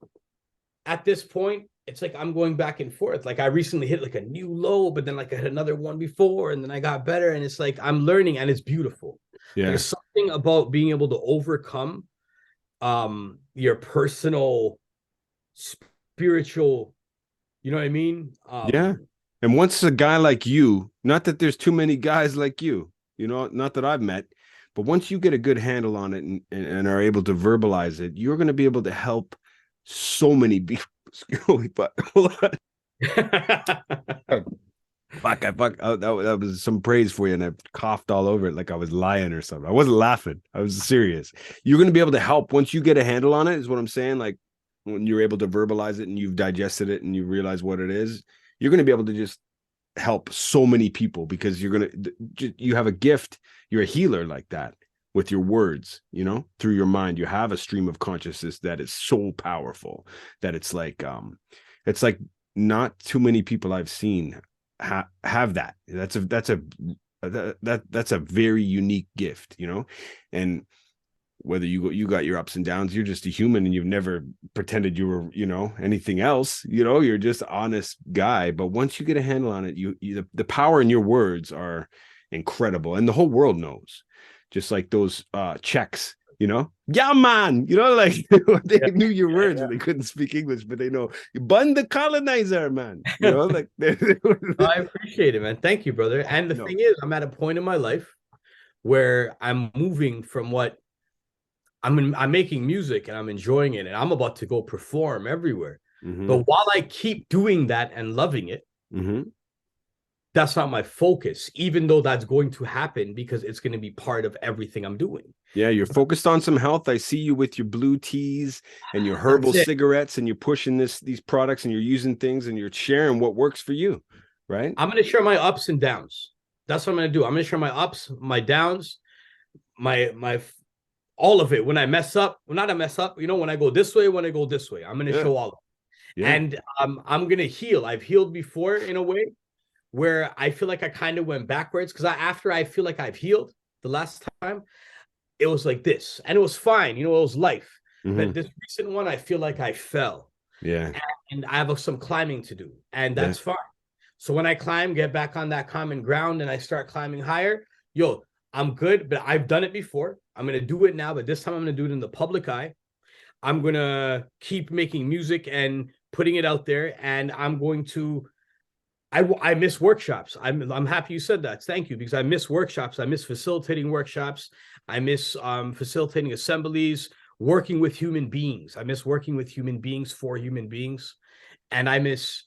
at this point, it's like I'm going back and forth. Like I recently hit like a new low, but then like I had another one before, and then I got better. And it's like I'm learning and it's beautiful. Yeah. There's something about being able to overcome your personal spiritual, you know what I mean? Yeah. And once a guy like you, not that there's too many guys like you know, not that I've met, but once you get a good handle on it and are able to verbalize it, you're going to be able to help so many people. But hold on. That was some praise for you, and I coughed all over it like I was lying or something. I wasn't laughing. I was serious. You're going to be able to help once you get a handle on it, is what I'm saying. Like when you're able to verbalize it and you've digested it and you realize what it is, you're going to be able to just help so many people, because you have a gift. You're a healer like that with your words, you know, through your mind. You have a stream of consciousness that is so powerful that it's like not too many people I've seen have that. That's a very unique gift, you know. And whether you got your ups and downs, you're just a human and you've never pretended you were, anything else, you're just an honest guy. But once you get a handle on it, the power in your words are incredible. And the whole world knows, just like those Czechs, yeah, man, like they knew your words and they couldn't speak English, but they know Bun The Colonizer, man. Like I appreciate it, man. Thank you, brother. And the thing is, I'm at a point in my life where I'm moving from what I'm making music and I'm enjoying it and I'm about to go perform everywhere. But while I keep doing that and loving it, that's not my focus, even though that's going to happen because it's going to be part of everything I'm doing. Yeah, you're focused on some health. I see you with your blue teas and your herbal cigarettes, and you're pushing these products and you're using things and you're sharing what works for you, right? I'm going to share my ups and downs. That's what I'm going to do. I'm going to share my ups, my downs, my all of it. When I mess up, when I go this way, when I go this way, I'm going to show all of it. Yeah. And I'm going to heal. I've healed before in a way where I feel like I kind of went backwards because after I feel like I've healed the last time, it was like this and it was fine. It was life. But this recent one, I feel like I fell. Yeah. And I have some climbing to do and that's fine. So when I climb, get back on that common ground and I start climbing higher, I'm good, but I've done it before. I'm going to do it now, but this time I'm going to do it in the public eye. I'm going to keep making music and putting it out there. And I'm going to, I miss workshops. I'm happy you said that. Thank you, because I miss workshops. I miss facilitating workshops. I miss facilitating assemblies, working with human beings. I miss working with human beings for human beings. And I miss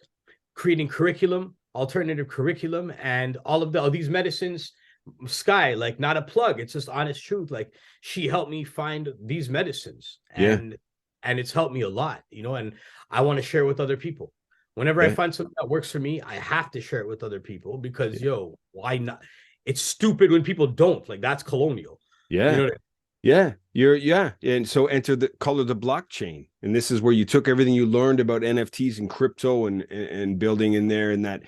creating curriculum, alternative curriculum, and all of these medicines. Sky, like, not a plug, it's just honest truth. Like, she helped me find these medicines and it's helped me a lot, and I want to share with other people. Whenever I find something that works for me, I have to share it with other people because why not? It's stupid when people don't. Like, that's colonial. And so enter the color the blockchain, and this is where you took everything you learned about NFTs and crypto and building in there in that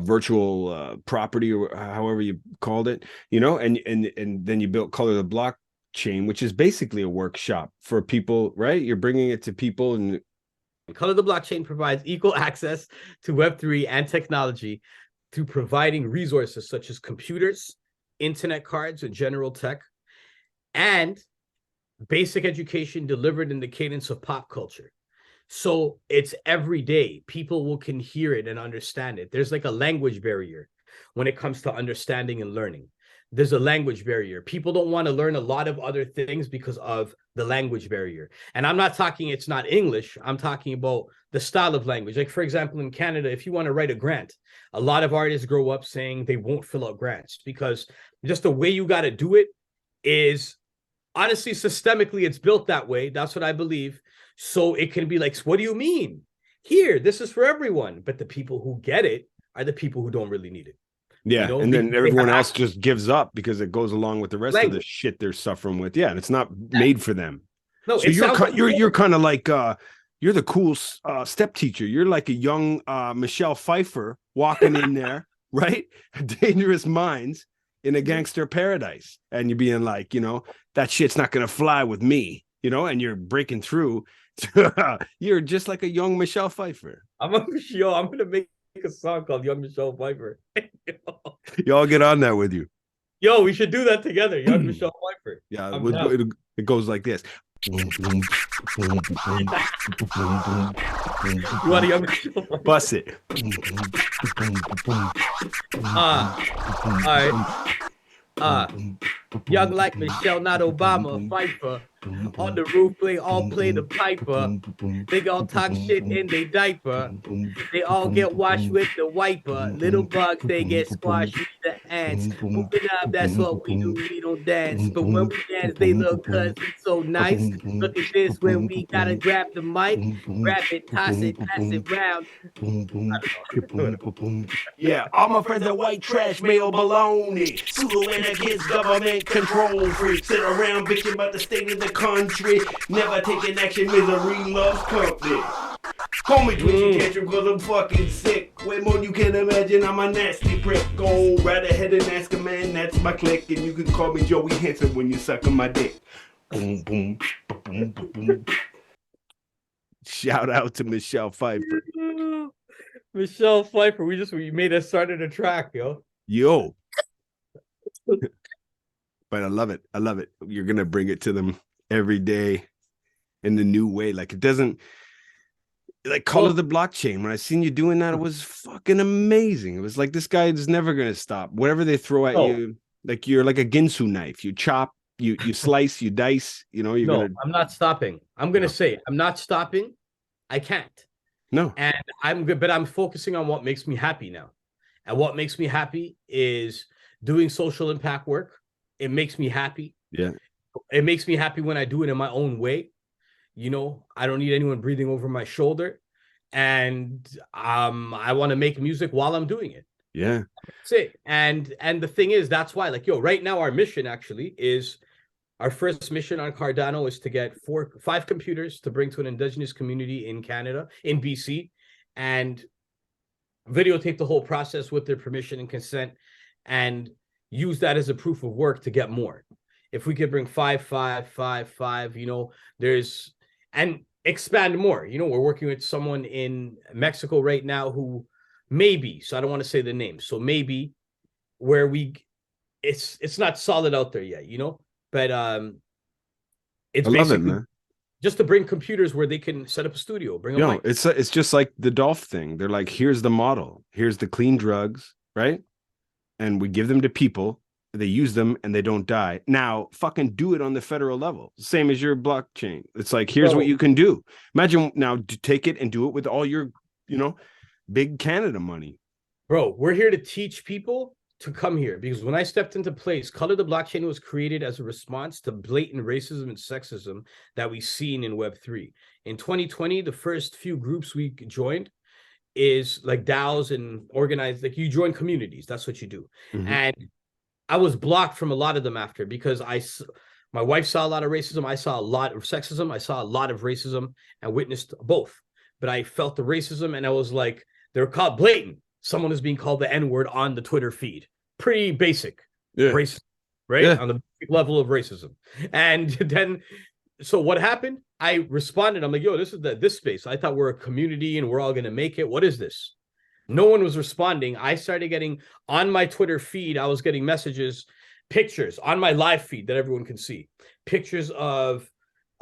virtual property, or however you called it, and then you built color the blockchain, which is basically a workshop for people, right? You're bringing it to people. And Color the Blockchain provides equal access to Web3 and technology through providing resources such as computers, internet cards, and general tech, and basic education delivered in the cadence of pop culture. So it's every day. People can hear it and understand it. There's like a language barrier when it comes to understanding and learning. There's a language barrier. People don't want to learn a lot of other things because of the language barrier. And I'm not talking it's not English. I'm talking about the style of language. Like, for example, in Canada, if you want to write a grant, a lot of artists grow up saying they won't fill out grants because just the way you got to do it is, honestly, systemically, it's built that way. That's what I believe. So it can be like, what do you mean? Here, this is for everyone. But the people who get it are the people who don't really need it. Yeah, and then everyone else just gives up because it goes along with the rest of the shit they're suffering with. Yeah, and it's not made for them. No, so you're kind of like you're the cool step teacher. You're like a young Michelle Pfeiffer walking in there, right? Dangerous Minds in a gangster paradise, and you're being like, that shit's not gonna fly with me, and you're breaking through. You're just like a young Michelle Pfeiffer. I'm gonna make a song called Young Michelle Pfeiffer. Y'all get on that with you. Yo, we should do that together. Young Michelle Pfeiffer. Yeah, it goes like this. You want a Young Michelle Pfeiffer? Bust it. All right. Young like Michelle, not Obama, Pfeiffer. On the roof, play the piper. They all talk shit in their diaper. They all get washed with the wiper. Little bugs, they get squashed with the ants. Moving up, that's what we do. We don't dance, but when we dance, they look cause it's so nice. Look at this when we gotta grab the mic, grab it, toss it, pass it round. Yeah, all my friends are white trash, male baloney. Pseudo anarchists, government control freaks. Sit around bitching about the state of the country, never taking action, misery loves company. Call me twitchy catcher cause I'm fucking sick. Way more than you can imagine, I'm a nasty prick. Go right ahead and ask a man, that's my clique. And you can call me Joey Hansen when you sucking my dick. Boom, boom, boom, boom, boom. Shout out to Michelle Pfeiffer. Michelle Pfeiffer, we made us started a track, yo. Yo. But I love it. I love it. You're going to bring it to them every day in the new way. Like it doesn't, like Color the Blockchain. When I seen you doing that, it was fucking amazing. It was like, this guy is never going to stop. Whatever they throw at you, like you're like a Ginsu knife. You chop, you slice, you dice, you know, you're going to. I'm not stopping. I'm going to say, I'm not stopping. I can't. No. And I'm good, but I'm focusing on what makes me happy now. And what makes me happy is doing social impact work. It makes me happy. Yeah. It makes me happy when I do it in my own way. You know, I don't need anyone breathing over my shoulder. And I want to make music while I'm doing it. Yeah. That's it. And the thing is, that's why, like, yo, right now our mission actually is, our first mission on Cardano is to get 5 computers to bring to an indigenous community in Canada, in BC, and videotape the whole process with their permission and consent, and use that as a proof of work to get more. If we could bring 5, you know, and expand more. You know, we're working with someone in Mexico right now who maybe, so I don't want to say the name, so maybe where it's not solid out there yet, you know, but it's basically just to bring computers where they can set up a studio, bring a mic. It's just like the Dolph thing. They're like, here's the model, here's the clean drugs, right? And we give them to people, they use them and they don't die. Now fucking do it on the federal level, same as your blockchain. It's like, here's what you can do. Imagine now to take it and do it with all your, you know, big Canada money. Bro, we're here to teach people to come here, because when I stepped into place, Color the Blockchain was created as a response to blatant racism and sexism that we've seen in Web3. In 2020, the first few groups we joined is like DAOs and organized, like you join communities. That's what you do. Mm-hmm. And I was blocked from a lot of them after, because my wife saw a lot of racism. I saw a lot of sexism. I saw a lot of racism and witnessed both. But I felt the racism, and I was like, they're called blatant. Someone is being called the N-word on the Twitter feed. Pretty basic racism, right? Yeah. On the level of racism. And then, so what happened? I responded. I'm like, yo, this is this space. I thought we're a community and we're all going to make it. What is this? No one was responding. I started getting on my Twitter feed. I was getting messages, pictures on my live feed that everyone can see. Pictures of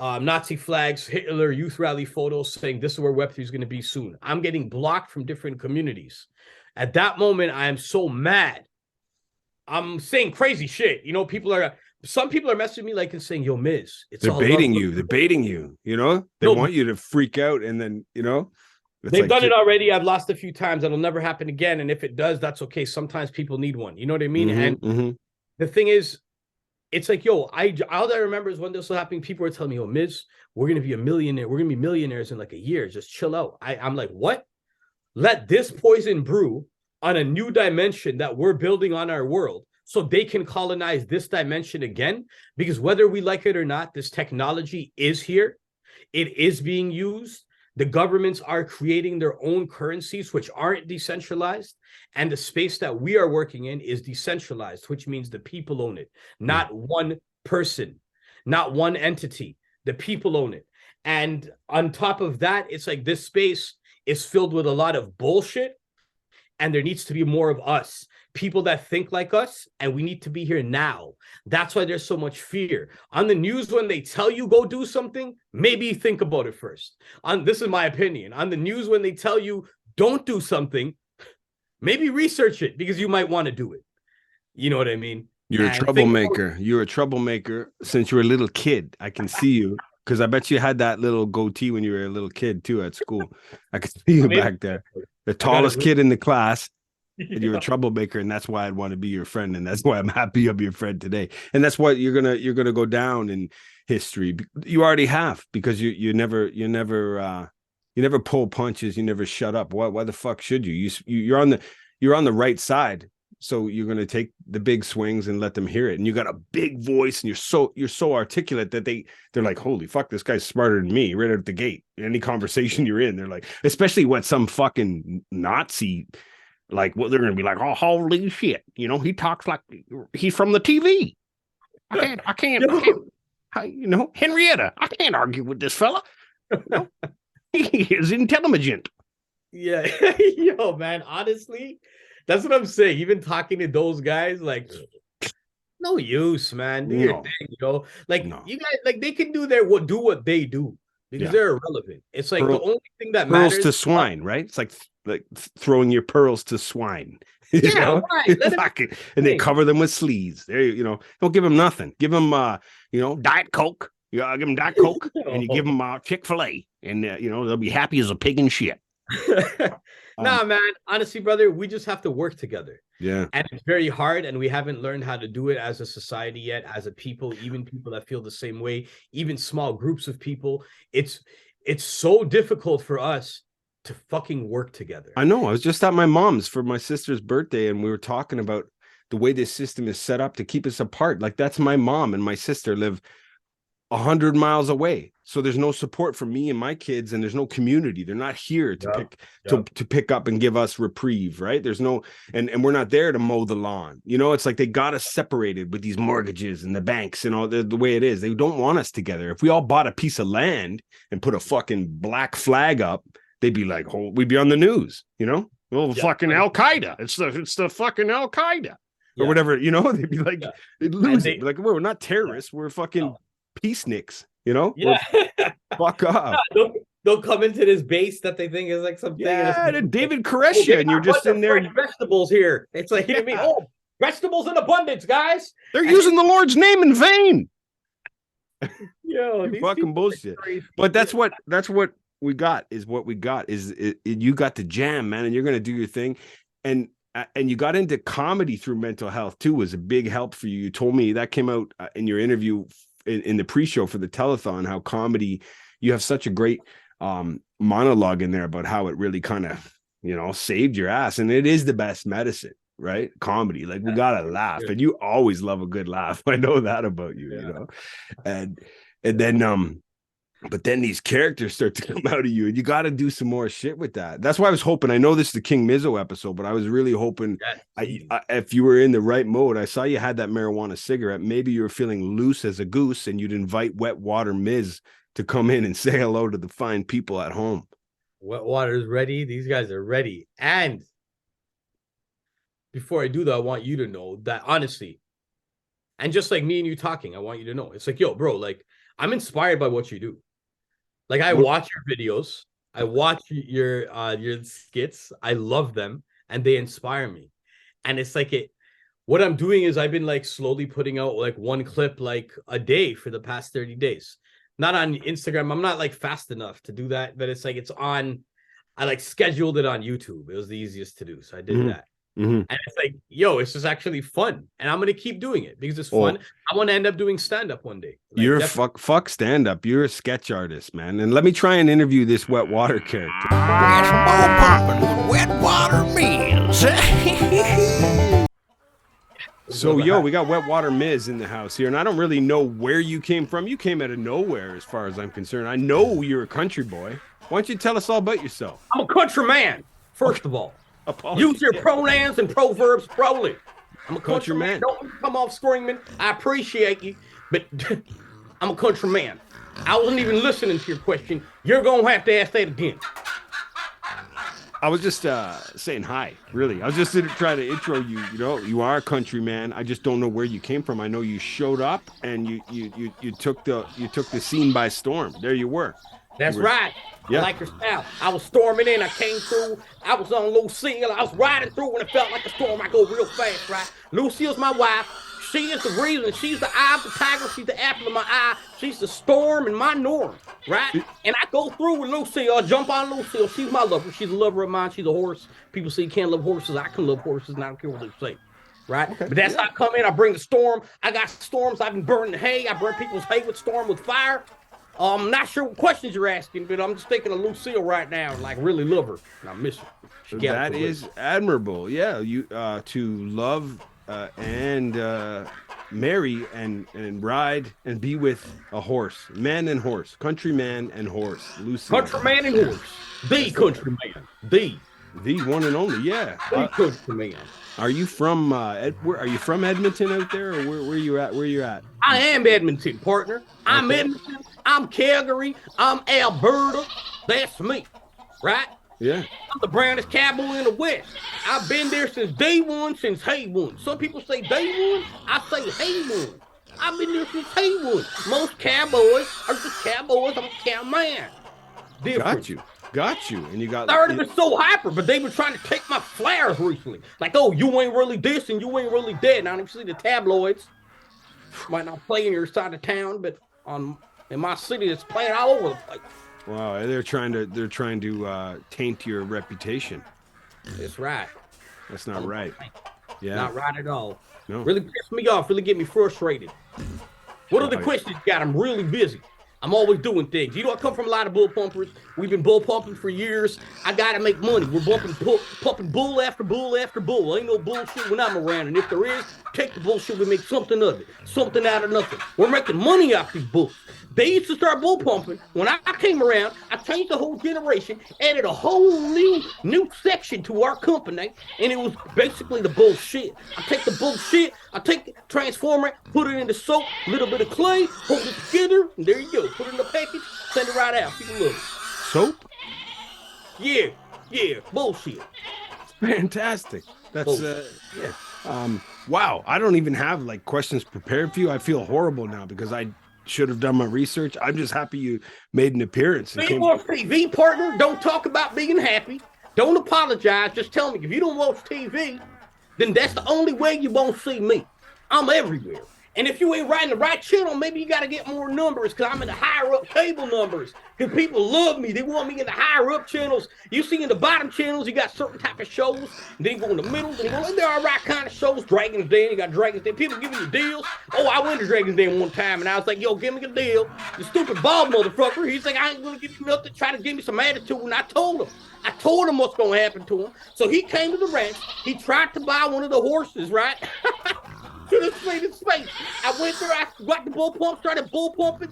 Nazi flags, Hitler youth rally photos saying this is where Web3 is going to be soon. I'm getting blocked from different communities. At that moment, I am so mad. I'm saying crazy shit. You know, some people are messaging me like and saying, yo, Miz, they're baiting you. They're baiting you. You know, they want you to freak out. And then, you know, they've done it already. I've lost a few times. That'll never happen again. And if it does, that's okay. Sometimes people need one. You know what I mean? Mm-hmm, and the thing is, it's like, yo, all I remember is when this was happening, people were telling me, yo, Miz, we're going to be a millionaire. We're going to be millionaires in like a year. Just chill out. I'm like, what? Let this poison brew on a new dimension that we're building on our world, so they can colonize this dimension again. Because whether we like it or not, this technology is here. It is being used. The governments are creating their own currencies, which aren't decentralized. And the space that we are working in is decentralized, which means the people own it. Not one person, not one entity. The people own it. And on top of that, it's like this space is filled with a lot of bullshit. And there needs to be more of us, people that think like us, and we need to be here now. That's why there's so much fear. On the news, when they tell you go do something, maybe think about it first. This is my opinion. On the news, when they tell you don't do something, maybe research it, because you might want to do it. You know what I mean? You're a troublemaker. You're a troublemaker since you were a little kid. I can see you, because I bet you had that little goatee when you were a little kid too at school. I could see you back there. The tallest kid in the class, and you're a troublemaker, and that's why I'd want to be your friend, and that's why I'm happy I'm your friend today. And that's what you're gonna go down in history. You already have, because you never pull punches, you never shut up. Why the fuck should you? You're on the right side, so you're gonna take the big swings and let them hear it. And you got a big voice, and you're so articulate that they're like, holy fuck, this guy's smarter than me right out the gate. Any conversation you're in, they're like, especially when some fucking Nazi, like, well, they're gonna be like, oh, holy shit, you know, he talks like he's from the TV. I can't Henrietta, I can't argue with this fella. No, he is intelligent. Yeah. Yo, man, honestly, that's what I'm saying. Even talking to those guys, like, no use, man. Do your thing, yo. Like, you guys, like, they can do what they do because they're irrelevant. It's like the only thing that pearls matters to swine, right? It's like throwing your pearls to swine. Yeah, right. And they cover them with sleeves. There, don't give them nothing. Give them, Diet Coke. You give them Diet Coke, and you give them Chick-fil-A, and they'll be happy as a pig in shit. Nah, man. Honestly, brother, we just have to work together. Yeah. And it's very hard, and we haven't learned how to do it as a society yet, as a people, even people that feel the same way, even small groups of people. It's so difficult for us to fucking work together. I know. I was just at my mom's for my sister's birthday, and we were talking about the way this system is set up to keep us apart. Like, that's my mom and my sister live 100 miles away. So there's no support for me and my kids, and there's no community. They're not here to pick up and give us reprieve, right? There's no, and we're not there to mow the lawn. It's like they got us separated with these mortgages and the banks and all the way it is. They don't want us together. If we all bought a piece of land and put a fucking black flag up, they'd be like, we'd be on the news, fucking Al Qaeda. It's the fucking Al Qaeda or whatever, they'd be like, they'd lose it. Like, we're not terrorists. We're fucking peaceniks, Yeah. Fuck up. They'll come into this base that they think is like something. Yeah, David Koresh, and you're just in there. Vegetables here. It's like, vegetables in abundance, guys. They're using the Lord's name in vain. Yo, fucking bullshit. But that's what we got. You got the jam, man, and you're gonna do your thing, and you got into comedy through mental health too. Was a big help for you. You told me that came out in your interview in the pre-show for the telethon, how comedy, you have such a great monologue in there about how it really kind of saved your ass, and it is the best medicine, right? Comedy, like, we gotta laugh, and you always love a good laugh. I know that about you. And then but then these characters start to come out of you, and you got to do some more shit with that. That's why I was hoping, I know this is the King Mizo episode, but I was really hoping if you were in the right mode, I saw you had that marijuana cigarette. Maybe you were feeling loose as a goose, and you'd invite Wet Water Miz to come in and say hello to the fine people at home. Wet Water's ready. These guys are ready. And before I do that, I want you to know that, honestly, and just like me and you talking, I want you to know, it's like, yo, bro, like, I'm inspired by what you do. Like, I watch your videos, I watch your skits, I love them, and they inspire me. And it's like, what I'm doing is I've been like slowly putting out like one clip like a day for the past 30 days. Not on Instagram. I'm not like fast enough to do that, but it's like, I like scheduled it on YouTube. It was the easiest to do. So I did that. And it's like, yo, it's just actually fun, and I'm gonna keep doing it because it's fun. I want to end up doing stand-up one day. Like, you're fuck stand-up. You're a sketch artist, man. And let me try and interview this Wet Water character. It's ball popping with Wet Water Miz. So, yo, we got Wet Water Miz in the house here, and I don't really know where you came from. You came out of nowhere, as far as I'm concerned. I know you're a country boy. Why don't you tell us all about yourself? I'm a country man, first of all. Use your pronouns and proverbs properly. I'm a country man. Don't come off screaming. I appreciate you, but I'm a country man. I wasn't even listening to your question. You're going to have to ask that again. I was just saying hi, really. I was just trying to intro you. You are a country man. I just don't know where you came from. I know you showed up and you took the scene by storm. There you were. That's right. Yeah. I like your style. I was storming in. I came through. I was on Lucille. I was riding through when it felt like a storm. I go real fast, right? Lucille's my wife. She is the reason. She's the eye of the tiger. She's the apple of my eye. She's the storm and my norm, right? And I go through with Lucille. I jump on Lucille. She's my lover. She's a lover of mine. She's a horse. People say you can't love horses. I can love horses, and I don't care what they say, right? Okay. But that's how I come in. I bring the storm. I got storms. I've been burning hay. I burn people's hay with storm, with fire. I'm not sure what questions you're asking, but I'm just thinking of Lucille right now, and like really love her, and I miss her. That is admirable. Yeah, you to love and marry and ride and be with a horse, man and horse, country man and horse. Lucille. Country man and horse, the country man, the. The one and only, yeah. Good command. Are you from are you from Edmonton out there, or where you at? Where you at? I am Edmonton, partner. I'm Edmonton. I'm Calgary. I'm Alberta. That's me, right? Yeah. I'm the brownest cowboy in the West. I've been there since day one, since hay one. Some people say day one. I say hay one. I've been there since hay one. Most cowboys are just cowboys. I'm a cowman. Different. Got you. And you got. I already been so hyper, but they've been trying to take my flares recently. Like, oh, you ain't really this and you ain't really that. Now, you see the tabloids might not play in your side of town, but in my city, it's playing all over the place. Wow, they're trying to taint your reputation. That's right. That's not right. Yeah, not right at all. No, really piss me off. Really get me frustrated. What are the questions you got? I'm really busy. I'm always doing things. You know, I come from a lot of bull pumpers. We've been bull pumping for years. I got to make money. We're pumping bull after bull after bull. Ain't no bullshit when I'm around. And if there is, take the bullshit. We make something of it. Something out of nothing. We're making money off these bulls. They used to start bull pumping. When I came around, I changed the whole generation, added a whole new section to our company, and it was basically the bullshit. I take the bullshit, transform it, put it in the soap, a little bit of clay, hold it together, and there you go. Put it in the package, send it right out. People love it. Soap? Yeah, bullshit. Fantastic. That's wow. I don't even have like questions prepared for you. I feel horrible now because I should have done my research. I'm just happy you made an appearance. Being on TV, partner, don't talk about being happy. Don't apologize. Just tell me if you don't watch TV, then that's the only way you won't see me. I'm everywhere. And if you ain't writing the right channel, maybe you got to get more numbers because I'm in the higher up cable numbers because people love me. They want me in the higher up channels. You see in the bottom channels, you got certain type of shows. Then you go in the middle. Then you go, there are right kind of shows. Dragon's Den, you got Dragon's Den. People giving you deals. Oh, I went to Dragon's Den one time and I was like, yo, give me a deal. The stupid bald motherfucker, he's like, I ain't going to give you nothing. Try to give me some attitude. And I told him what's going to happen to him. So he came to the ranch. He tried to buy one of the horses, right? To the space. I went there, I got the bull pump, started bull pumping,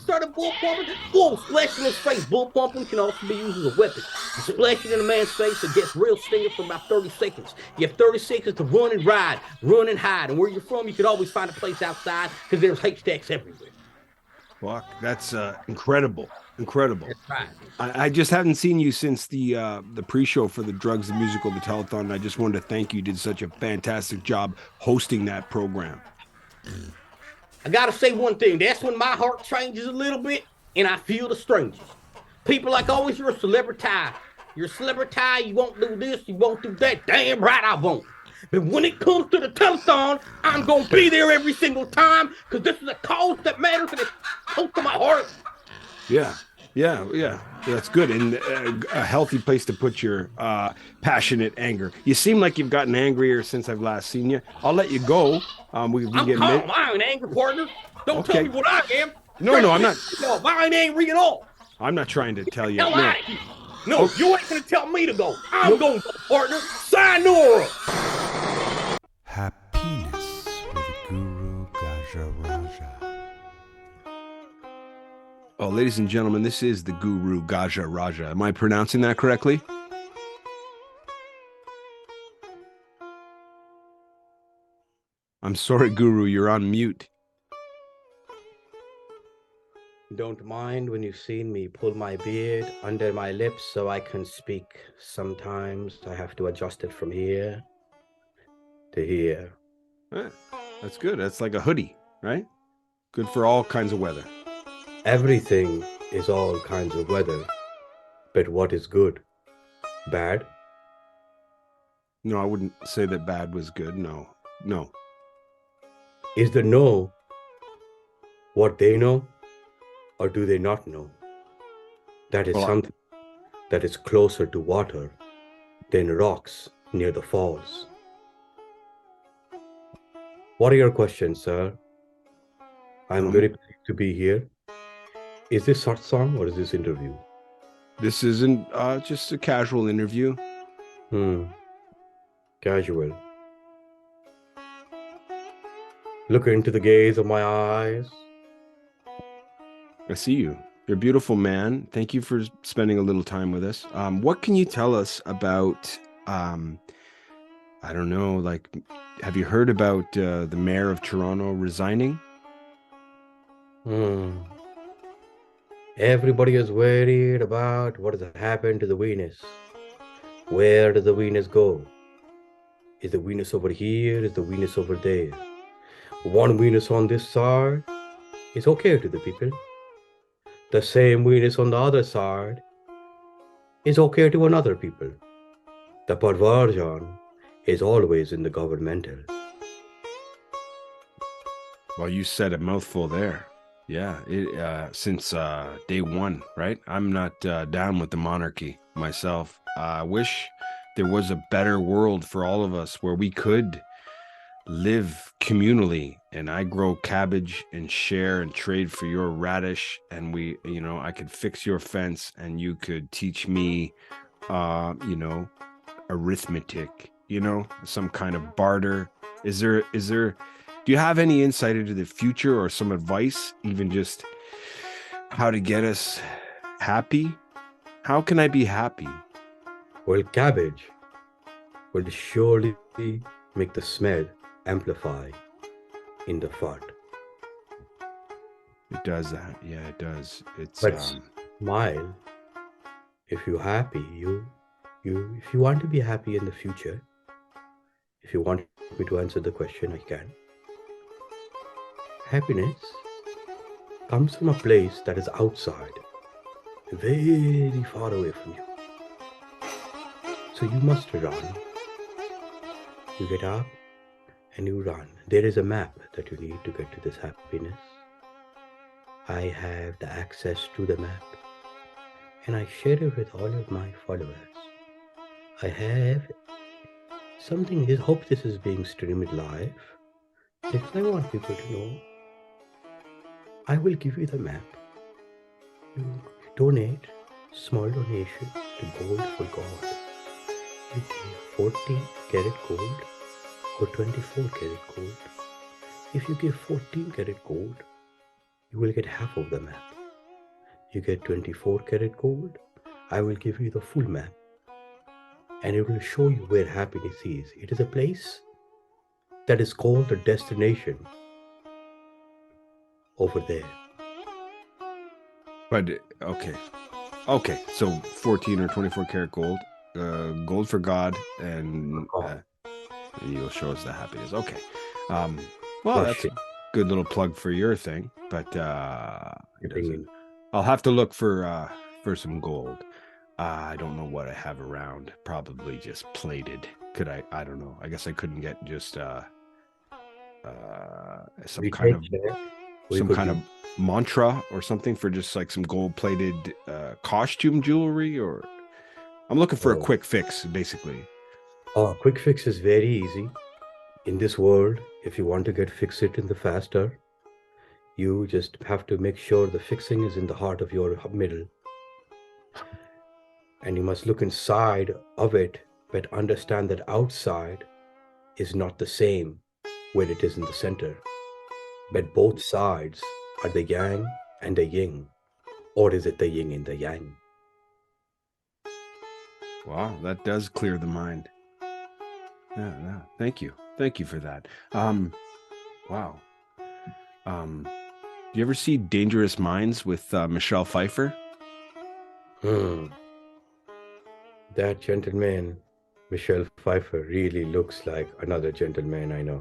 boom, splash in his face. Bull pumping can also be used as a weapon. Splash it in a man's face, it gets real stinging for about 30 seconds. You have 30 seconds to run and ride, run and hide. And where you're from, you could always find a place outside because there's haystacks everywhere. Fuck, that's incredible. Incredible. That's right. I just haven't seen you since the pre-show for the Drugs the Musical, the Telethon. And I just wanted to thank you. You did such a fantastic job hosting that program. I gotta say one thing. That's when my heart changes a little bit and I feel the strangers. People like, always, you're a celebrity. You're a celebrity. You won't do this. You won't do that. Damn right I won't. But when it comes to the telethon, I'm gonna be there every single time because this is a cause that matters and it's close to my heart. Yeah. That's good. And a healthy place to put your passionate anger. You seem like you've gotten angrier since I've last seen you. I'll let you go. I'm calm. I ain't angry, partner. Don't tell me what I am. No, I'm not. No, I ain't angry at all. I'm not trying to tell you. No, you ain't gonna tell me to go. I'm going to go, partner. Sayonara. Happiness with Guru Gajah Raja. Oh, ladies and gentlemen, this is the Guru Gajah Raja. Am I pronouncing that correctly? I'm sorry, Guru, you're on mute. Don't mind when you've seen me pull my beard under my lips so I can speak. Sometimes I have to adjust it from here to here. That's good. That's like a hoodie, right? Good for all kinds of weather. Everything is all kinds of weather, but what is good? Bad? No, I wouldn't say that bad was good. No. Is the know what they know, or do they not know? That is something that is closer to water than rocks near the falls. What are your questions, sir? I'm very pleased to be here. Is this satsang or is this interview? This isn't just a casual interview. Casual. Look into the gaze of my eyes. I see you. You're a beautiful man. Thank you for spending a little time with us. What can you tell us about I don't know, like, have you heard about the mayor of Toronto resigning? Everybody is worried about what has happened to the Venus. Where does the Venus go? Is the Venus over here? Is the Venus over there? One Venus on this side is okay to the people. The same Venus on the other side is okay to another people. The perversion is always in the governmental. Well, you said a mouthful there. Yeah, since day one, right? I'm not down with the monarchy myself. I wish there was a better world for all of us where we could live communally, and I grow cabbage and share and trade for your radish, and I could fix your fence and you could teach me arithmetic, some kind of barter. Do you have any insight into the future or some advice, even just how to get us happy? How can I be happy? Well, cabbage will surely make the smell amplify in the fart. It does that. Yeah, it does. It's But smile. If you're happy, if you want to be happy in the future, if you want me to answer the question, I can. Happiness comes from a place that is outside, very far away from you. So you must run. You get up and you run. There is a map that you need to get to this happiness. I have the access to the map and I share it with all of my followers. I have something, I hope this is being streamed live because I want people to know. I will give you the map. You donate small donation to Gold for God. You give 14 karat gold or 24 karat gold. If you give 14 karat gold, you will get half of the map. You get 24 karat gold, I will give you the full map. And it will show you where happiness is. It is a place that is called the destination over there. But okay. So 14 or 24 karat gold, gold for God, and you'll show us the happiness. Okay. Well, that's a good little plug for your thing, but I'll have to look for some gold. I don't know what I have around. Probably just plated. Could I? I don't know. I guess I couldn't get just some kind of mantra or something for just like some gold-plated costume jewelry, or I'm looking for a quick fix, basically. Oh, quick fix is very easy. In this world, if you want to get fix it in the faster, you just have to make sure the fixing is in the heart of your middle. And you must look inside of it, but understand that outside is not the same where it is in the center. But both sides are the yang and the yin. Or is it the yin and the yang? Wow, that does clear the mind. Yeah. Thank you for that. Wow. Do you ever see Dangerous Minds with Michelle Pfeiffer? That gentleman, Michelle Pfeiffer, really looks like another gentleman I know.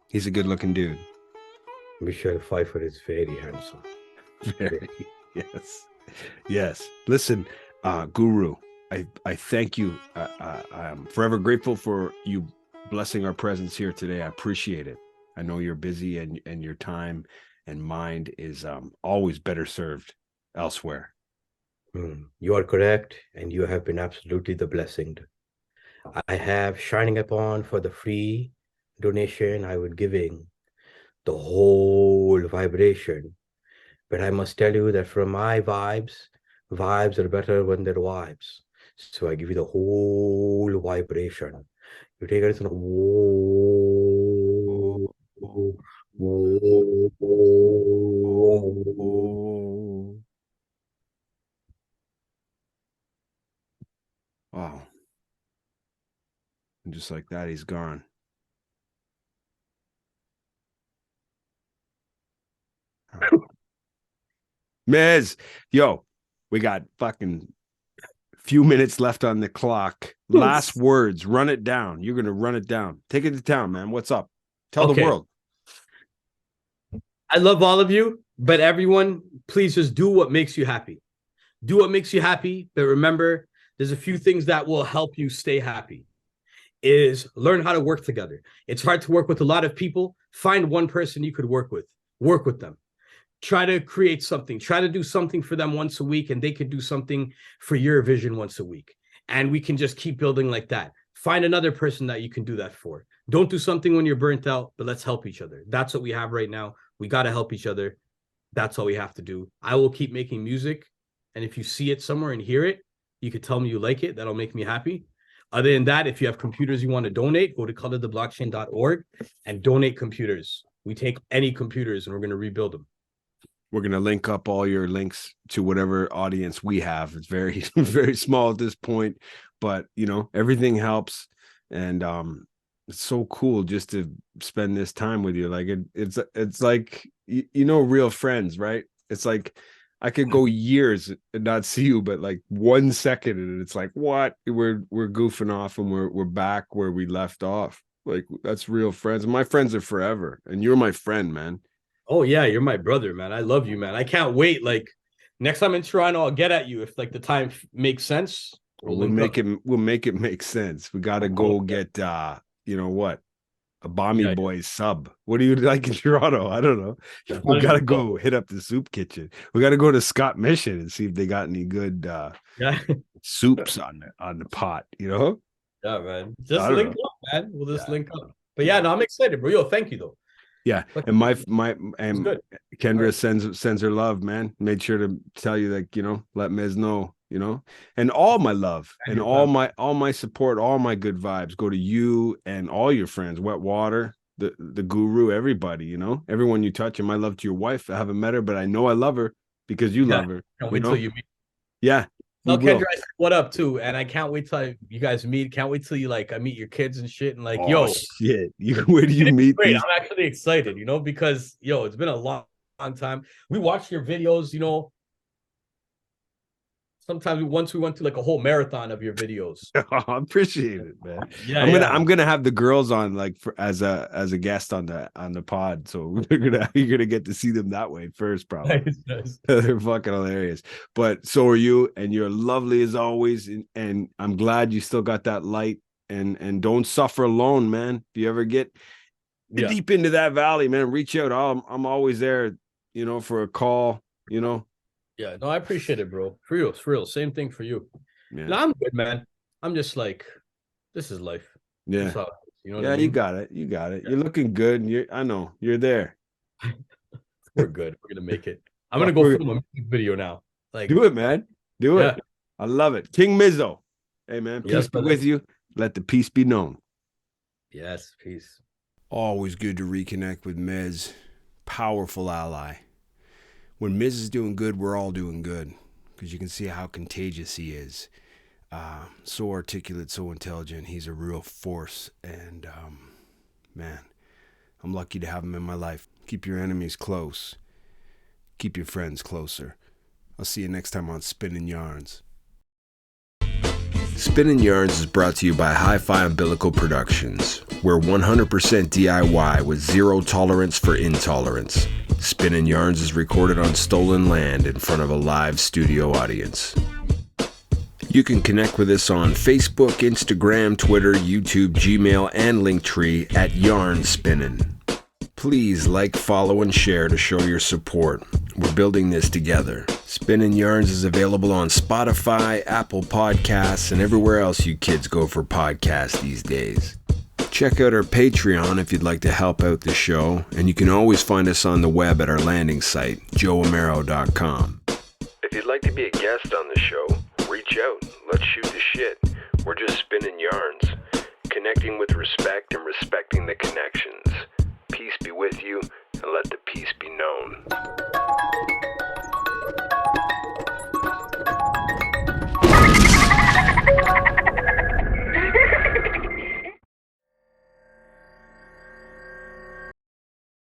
He's a good-looking dude. Michelle Pfeiffer is very handsome. Very. Yes. Listen, Guru, I thank you. I'm forever grateful for you blessing our presence here today. I appreciate it. I know you're busy and your time and mind is always better served elsewhere. You are correct, and you have been absolutely the blessing. I have shining upon for the free donation. I would giving the whole vibration, but I must tell you that from my vibes are better when they're vibes. So I give you the whole vibration. You take it as a whoa, whoa, whoa. Wow. And just like that, he's gone. Miz, yo, we got fucking few minutes left on the clock. Last words, run it down. You're gonna run it down. Take it to town, man. What's up? Tell the world. I love all of you, but everyone, please just do what makes you happy. Do what makes you happy, but remember, there's a few things that will help you stay happy. Is learn how to work together. It's hard to work with a lot of people. Find one person you could work with. Work with them. Try to create something. Try to do something for them once a week, and they could do something for your vision once a week. And we can just keep building like that. Find another person that you can do that for. Don't do something when you're burnt out, but let's help each other. That's what we have right now. We got to help each other. That's all we have to do. I will keep making music. And if you see it somewhere and hear it, you could tell me you like it. That'll make me happy. Other than that, if you have computers you want to donate, go to colortheblockchain.org and donate computers. We take any computers and we're going to rebuild them. We're going to link up all your links to whatever audience we have. It's very, very small at this point, but you know, everything helps. And it's so cool just to spend this time with you. Like it's like, you know, real friends, right? It's like, I could go years and not see you, but like 1 second, and it's like, what? We're goofing off, and we're back where we left off. Like, that's real friends. My friends are forever, and you're my friend, man. Oh yeah, you're my brother, man. I love you, man. I can't wait. Like next time in Toronto, I'll get at you if like the time makes sense. We'll make it make sense. We got to go get you know what? A Bommy Boys sub. What do you like in Toronto? I don't know. We got to go hit up the soup kitchen. We got to go to Scott Mission and see if they got any good soups on the pot, you know? Yeah, man. Just link up, man. We'll just link up. But yeah, no, I'm excited, bro. Yo, thank you though. Yeah. And my Kendra sends her love, man. Made sure to tell you, like, you know, let Miz know, you know, and all my love and all my support, all my good vibes go to you and all your friends, Wet Water, the guru, everybody, you know, everyone you touch. And my love to your wife. I haven't met her, but I know I love her because you love her. Can't wait till you meet. Yeah. Tell Kendra I said what up too, and I can't wait till you guys meet. Can't wait till you like I meet your kids and shit, and like shit, where do you meet? Great. I'm actually excited, you know, because it's been a long time. We watched your videos, you know. Sometimes once we went through like a whole marathon of your videos. I appreciate it, man. Yeah, I'm gonna have the girls on like as a guest on the pod, so you're gonna get to see them that way first, probably. Nice. They're fucking hilarious, but so are you, and you're lovely as always, and I'm glad you still got that light, and don't suffer alone, man. If you ever get deep into that valley, man, reach out. I'm always there, you know, for a call, you know. Yeah, no, I appreciate it, bro. For real. Same thing for you. Yeah. No, I'm good, man. I'm just like, this is life. Yeah. You know what I mean? You got it. Yeah. You're looking good. I know you're there. We're good. We're gonna make it. I'm gonna go film a music video now. Like, do it, man. Do it. I love it. King Mizo. Hey, man. Peace be with you. Let the peace be known. Yes, peace. Always good to reconnect with Miz. Powerful ally. When Miz is doing good, we're all doing good, because you can see how contagious he is. So articulate, so intelligent. He's a real force, and man, I'm lucky to have him in my life. Keep your enemies close. Keep your friends closer. I'll see you next time on Spinnin' Yarns. Spinnin' Yarns is brought to you by Hi-Fi Umbilical Productions. We're 100% DIY with zero tolerance for intolerance. Spinnin' Yarns is recorded on stolen land in front of a live studio audience. You can connect with us on Facebook, Instagram, Twitter, YouTube, Gmail, and Linktree at Yarn Spinnin'. Please like, follow, and share to show your support. We're building this together. Spinnin' Yarns is available on Spotify, Apple Podcasts, and everywhere else you kids go for podcasts these days. Check out our Patreon if you'd like to help out the show, and you can always find us on the web at our landing site, joeamaro.com. If you'd like to be a guest on the show, reach out. Let's shoot the shit. We're just spinning yarns, connecting with respect and respecting the connections. Peace be with you, and let the peace be known.